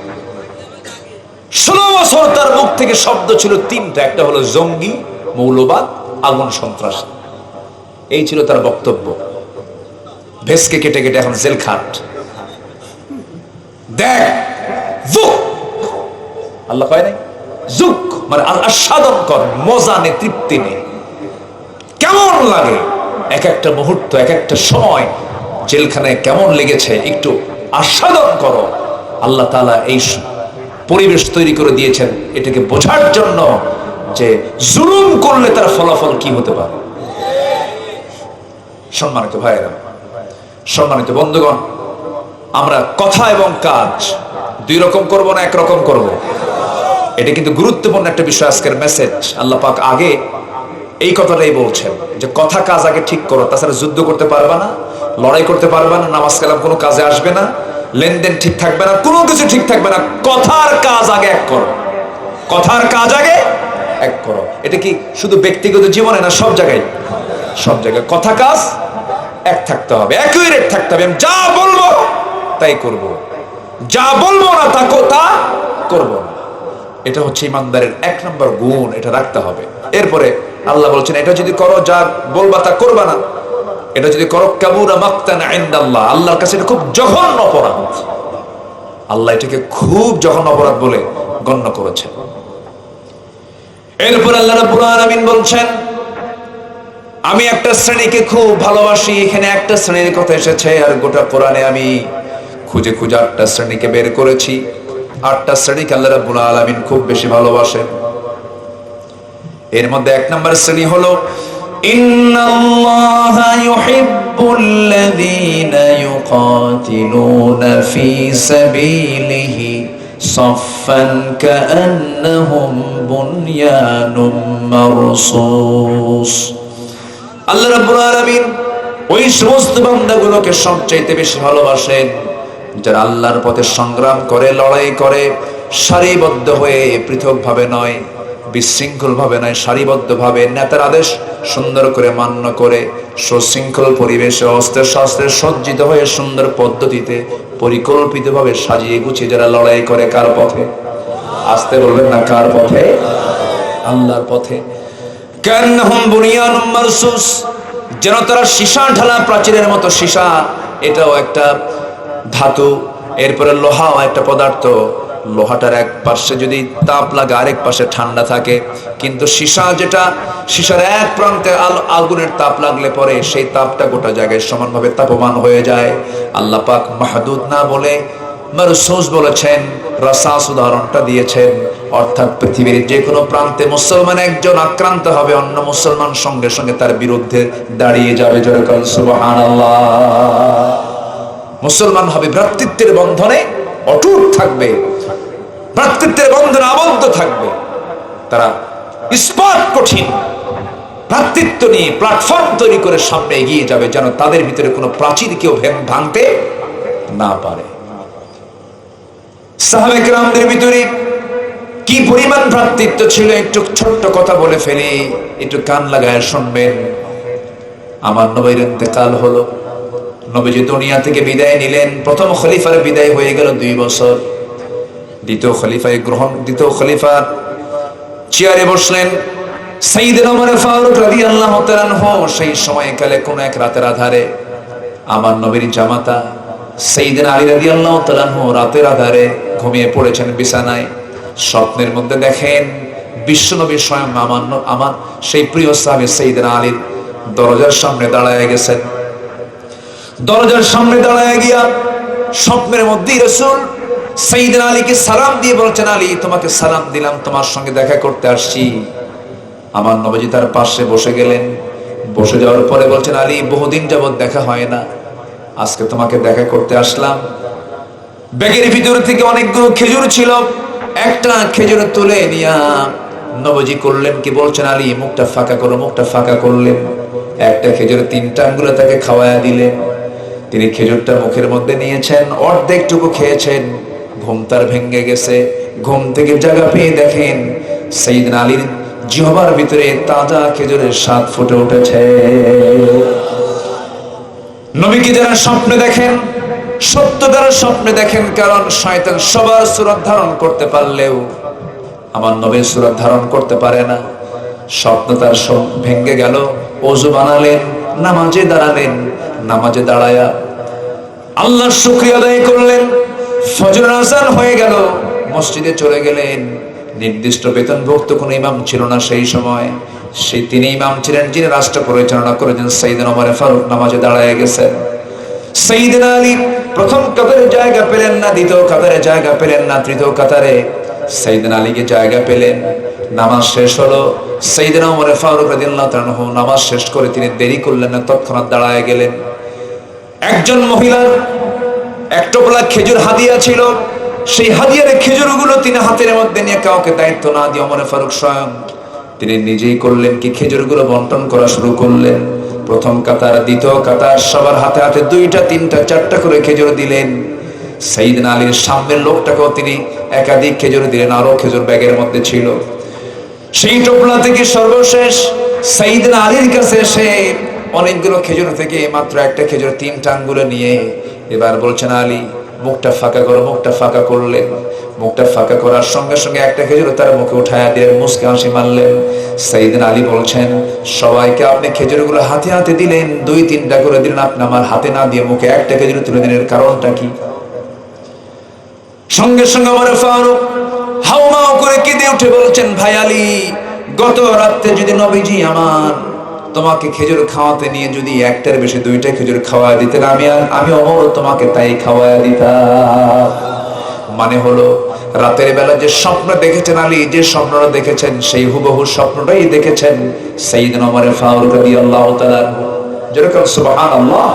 16 বছর তার মুখ থেকে শব্দ ছিল তিনটা, একটা হলো জঙ্গি, মৌলবাদ, আগুন সন্ত্রাস। এই ছিল তার বক্তব্য। ভেসকে কেটে কেটে এখন জেল খাট। দেখ জুক, আল্লাহ কয় নাই জুক মানে আস্বাদন কর, মজা নে, তৃপ্তি নে। কেমন লাগে এক একটা মুহূর্ত, এক একটা সময় জেলখানায় কেমন লেগেছে একটু আস্বাদন করো। আল্লাহ তাআলা এই পরিবেশ তৈরি করে দিয়েছেন এটাকে বোঝার জন্য যে জুলুম করলে তার ফলাফল কি হতে পারে। সম্মানিত ভাইয়েরা, সম্মানিত বন্ধুগণ, আমরা কথা এবং কাজ দুই রকম করব না একরকম করব? এটা কিন্তু গুরুত্বপূর্ণ একটা বিষয়, আজকের মেসেজ। আল্লাহ পাক আগে এই কথাটাই বলছেন যে কথা কাজ আগে ঠিক করো, তাছাড়া যুদ্ধ করতে পারবা না, লড়াই করতে পারবা না, নামাজ কালাম কোনো কাজে আসবে না, লেনদেন ঠিক থাকবে না, কোনো কিছু ঠিক থাকবে না। কথার কাজ আগে এক করো, কথার কাজ আগে এক করো। এটা কি শুধু ব্যক্তিগত জীবনে না, সব জায়গায়? সব জায়গায় কথা কাজ এক থাকতে হবে, একই রেট থাকতে হবে। আমি যা বলবো তাই করব, যা বলবো না তা করবো না। এটা হচ্ছে ইমানদারের 1 নম্বর গুণ, এটা রাখতে হবে। এরপরে আল্লাহ বলছেন এটা যদি করো, যা বলবা তা করবা না, এটা যদি করো কাবুরা মাকতান ইনদাল্লাহ, আল্লাহর কাছে এটা খুব জঘন্য অপরাধ। আল্লাহ এটাকে খুব জঘন্য অপরাধ বলে গণ্য করেছেন। এরপর আল্লাহ রাব্বুল আলামিন বলছেন আমি একটা শ্রেণীকে খুব ভালোবাসি। এখানে একটা শ্রেণীর কথা এসেছে, আর গোটা কোরআনে আমি খুঁজে খুঁজে 8টা শ্রেণীকে বের করেছি। 8টা শ্রেণীকে আল্লাহ রাব্বুল আলামিন খুব বেশি ভালোবাসেন। এর মধ্যে 1 নম্বর শ্রেণী হলো ইন্নাল্লাহা ইউহিব্বুল্লাযীনা ইউকাতিলুনা ফী সাবিলিহি সাফফান কাআন্নাহুম বুনয়ানুম মারসুস। আল্লাহ রাব্বুল আলামিন ওই সমস্ত বান্দাগুলোকে সবচাইতে বেশি ভালোবাসেন যারা আল্লাহর পথে সংগ্রাম করে, লড়াই করে, সারিবদ্ধ হয়ে, পৃথকভাবে নয়, বিশৃঙ্খলভাবে নয়, সারিবদ্ধভাবে নেতার আদেশ সুন্দর করে মান্য করে, সুশৃঙ্খল পরিবেশে অস্ত্রে শস্ত্রে সজ্জিত হয়ে, সুন্দর পদ্ধতিতে পরিকল্পিতভাবে সাজিয়ে গুছিয়ে যারা লড়াই করে কার পথে? আসতে বলবেন না, কার পথে? আল্লাহর পথে। কান্নাহুম বুনিয়ানুম মারসুস, যেন তারা সীসা ঢালা প্রাচীরের মতো। সীসা এটাও একটা ধাতু, এরপরে লোহাও একটা পদার্থ। লোহাটার এক পাশে যদি তাপ লাগে আরেক পাশে ঠান্ডা থাকে, কিন্তু সীসা যেটা, সীসার এক প্রান্তে আগুনের তাপ লাগলে পরে সেই তাপটা গোটা জায়গায় সমানভাবে তাপমান হয়ে যায়। আল্লাহ পাক মাহদুদ না বলে মারসুস বলেছেন, রাসাস উদাহরণটা দিয়েছেন। অর্থাৎ পৃথিবীর যে কোনো প্রান্তে মুসলমান একজন আক্রান্ত হবে, অন্য মুসলমান সঙ্গে সঙ্গে তার বিরুদ্ধে দাঁড়িয়ে যাবে। জোরে বলেন সুবহানাল্লাহ। মুসলমান হবে ভ্রাতৃত্বের বন্ধনে অটুট থাকবে, ভ্রাতৃত্বের বন্ধনে আবদ্ধ থাকবে। তারা ইস্পাত কঠিন ভ্রাতৃত্ব নিয়ে প্ল্যাটফর্ম তৈরি করে সামনে এগিয়ে যাবে, যেন তাদের ভিতরে কোনো প্রাচীর কেউ ভাঙতে না পারে। সাহাবে কেরামদের ভিতরে কি পরিমাণ ভ্রাতৃত্ব ছিল, একটু ছোট্ট কথা বলে ফেলি, একটু কান লাগায় শুনবেন। আমার নবীর ইন্তেকাল হলো, নবীজি দুনিয়া থেকে বিদায় নিলেন। প্রথম খলিফার বিদায় হয়ে গেল 2 বছর। দ্বিতীয় খলিফার চেয়ারে বসলেন সাইয়েদনা ওমর ফারুক রাদিয়াল্লাহু তাআলা আনহু। সেই সময়কালে কোন এক রাতের আধারে আমার নবীর জামাতা সাইয়েদনা আলী রাদিয়াল্লাহু তাআলা আনহু রাতের আধারে ঘুমিয়ে পড়েছেন বিছানায়। স্বপ্নের মধ্যে দেখেন বিশ্বনবী স্বয়ং আমার সেই প্রিয় সাহাবী সাইয়েদনা আলীর দরজার সামনে দাঁড়ায় গেছেন। দরজার সামনে দাঁড়ায় গিয়া স্বপ্নের মধ্যেই রাসূল সাইয়েদনা আলীকে সালাম দিয়ে বলছেন, আলী তোমাকে সালাম দিলাম, তোমার সঙ্গে দেখা করতে আসছি। আমার নবীজি তার পাশে বসে গেলেন। বসে যাওয়ার পরে বলছেন, আলী বহুদিন যাবত দেখা হয় না, আজকে তোমাকে দেখা করতে আসলাম। ব্যাগের ভিতর থেকে অনেকগুলো খেজুর ছিল, একটা খেজুর তুলে নিয়া নবীজি করলেন কি, বলছেন আলী মুখটা ফাঁকা করো। মুখটা ফাঁকা করলেন, একটা খেজুর 3টা আঙ্গুলে তাকে খাওয়ায়া দিলেন। তিনি খেজুরটা মুখের মধ্যে নিয়েছেন, অর্ধেকটুকু খেয়েছেন। ঘুম তার ভেঙে গেছে। ঘুম থেকে জায়গা পেয়ে দেখেন সাইয়েদনা আলীর জিহ্বার ভিতরে তাজা খেজুরের স্বাদ ফুটে উঠেছে। নবীকে যারা স্বপ্নে দেখেন, সত্য দ্বারা স্বপ্নে দেখেন, কারণ শয়তান সবার সূরত ধারণ করতে পারলেও আমার নবীর সূরত ধারণ করতে পারে না। স্বপ্ন তার সব ভেঙে গেল। ওযু বানালেন, নামাজে দাঁড়ালেন। নামাজে দাঁড়ায়া আল্লাহর শুকরিয়া আদায় করলেন। ফজর আযান হয়ে গেল, মসজিদে চলে গেলেন। নির্দিষ্ট বেতনভুক্ত কোনো ইমাম ছিল না সেই সময়। তিনি ইমাম ছিলেন যিনি রাষ্ট্র পরিচালনা করেছেন। সাইয়েদনা ওমর ফারুক নামাজে দাঁড়ায় গেছেন। সাইয়েদনা আলী প্রথম কাতারে জায়গা পেলেন না, দ্বিতীয় কাতারে জায়গা পেলেন না, তৃতীয় কাতারে সাইয়েদনা আলীকে জায়গা পেলেন। নামাজ শেষ হলো। সাইয়েদনা ওমর ফারুক রাদিয়াল্লাহু তাআলা আনহু নামাজ শেষ করে তিনি দেরি করলেন না, তৎক্ষণাৎ দাঁড়ায় গেলেন। একজন মহিলার এক টোপলা খেজুর হাদিয়া ছিল, সেই হাদিয়ার খেজুরগুলো তিনি হাতের মধ্যে নিয়ে কাউকে দায়িত্ব না দিয়ে ওমর ফারুক স্বয়ং তিনি নিজেই করলেন কি, খেজুরগুলো বন্টন করা শুরু করলেন। প্রথম কাতার, দ্বিতীয় কাতার সবার হাতে হাতে 2টা 3টা 4টা করে খেজুর দিলেন। সাইয়েদনা আলীর সামনের লোকটাকেও তিনি একাধিক খেজুর দিলেন, আরো খেজুর ব্যাগের মধ্যে ছিল। সেই টোপলা থেকে সর্বশেষ সাইয়েদনা আলীর কাছে এসে অনেকগুলো খেজুর থেকে মাত্র একটা খেজুর 3টা আঙ্গুলে নিয়ে এবার বলছেন, আলী মুখটা ফাঁকা করো। মুখটা ফাঁকা করলেন। মুখটা ফাঁকা করার সঙ্গে সঙ্গে একটা খেজুর তার মুখে উঠায়া দিয়ে মুস্কি হাসি মারলেন। সাইয়েদনা আলী বলছেন, সবাইকে আপনি খেজুরগুলো হাতে হাতে দিলেন, 2-3টা করে দিলেন, আপনি আমার হাতে না দিয়ে মুখে একটা খেজুর তুলে দিলেন, এর কারণটা কি? সঙ্গে সঙ্গে ওমর ফারুক হাউমাউ করে কেঁদে উঠে বলছেন, ভাই আলী, গত রাতে যদি নবীজি আমার তোমাকে খেজুর খাওয়াতে নিয়ে যদি একটার বেশি 2টা খেজুর খাওয়া দিতেন, আমি ওমর তোমাকে তাই খাওয়া দিতাম। মানে হলো রাতের বেলা যে স্বপ্ন দেখেছেন আলী, যে স্বপ্নটা দেখেছেন সেই হুবহু স্বপ্নটাই দেখেছেন সাইয়েদনা ওমর ফারুক রাদিয়াল্লাহু তাআলা। যেরকম সুবহানাল্লাহ।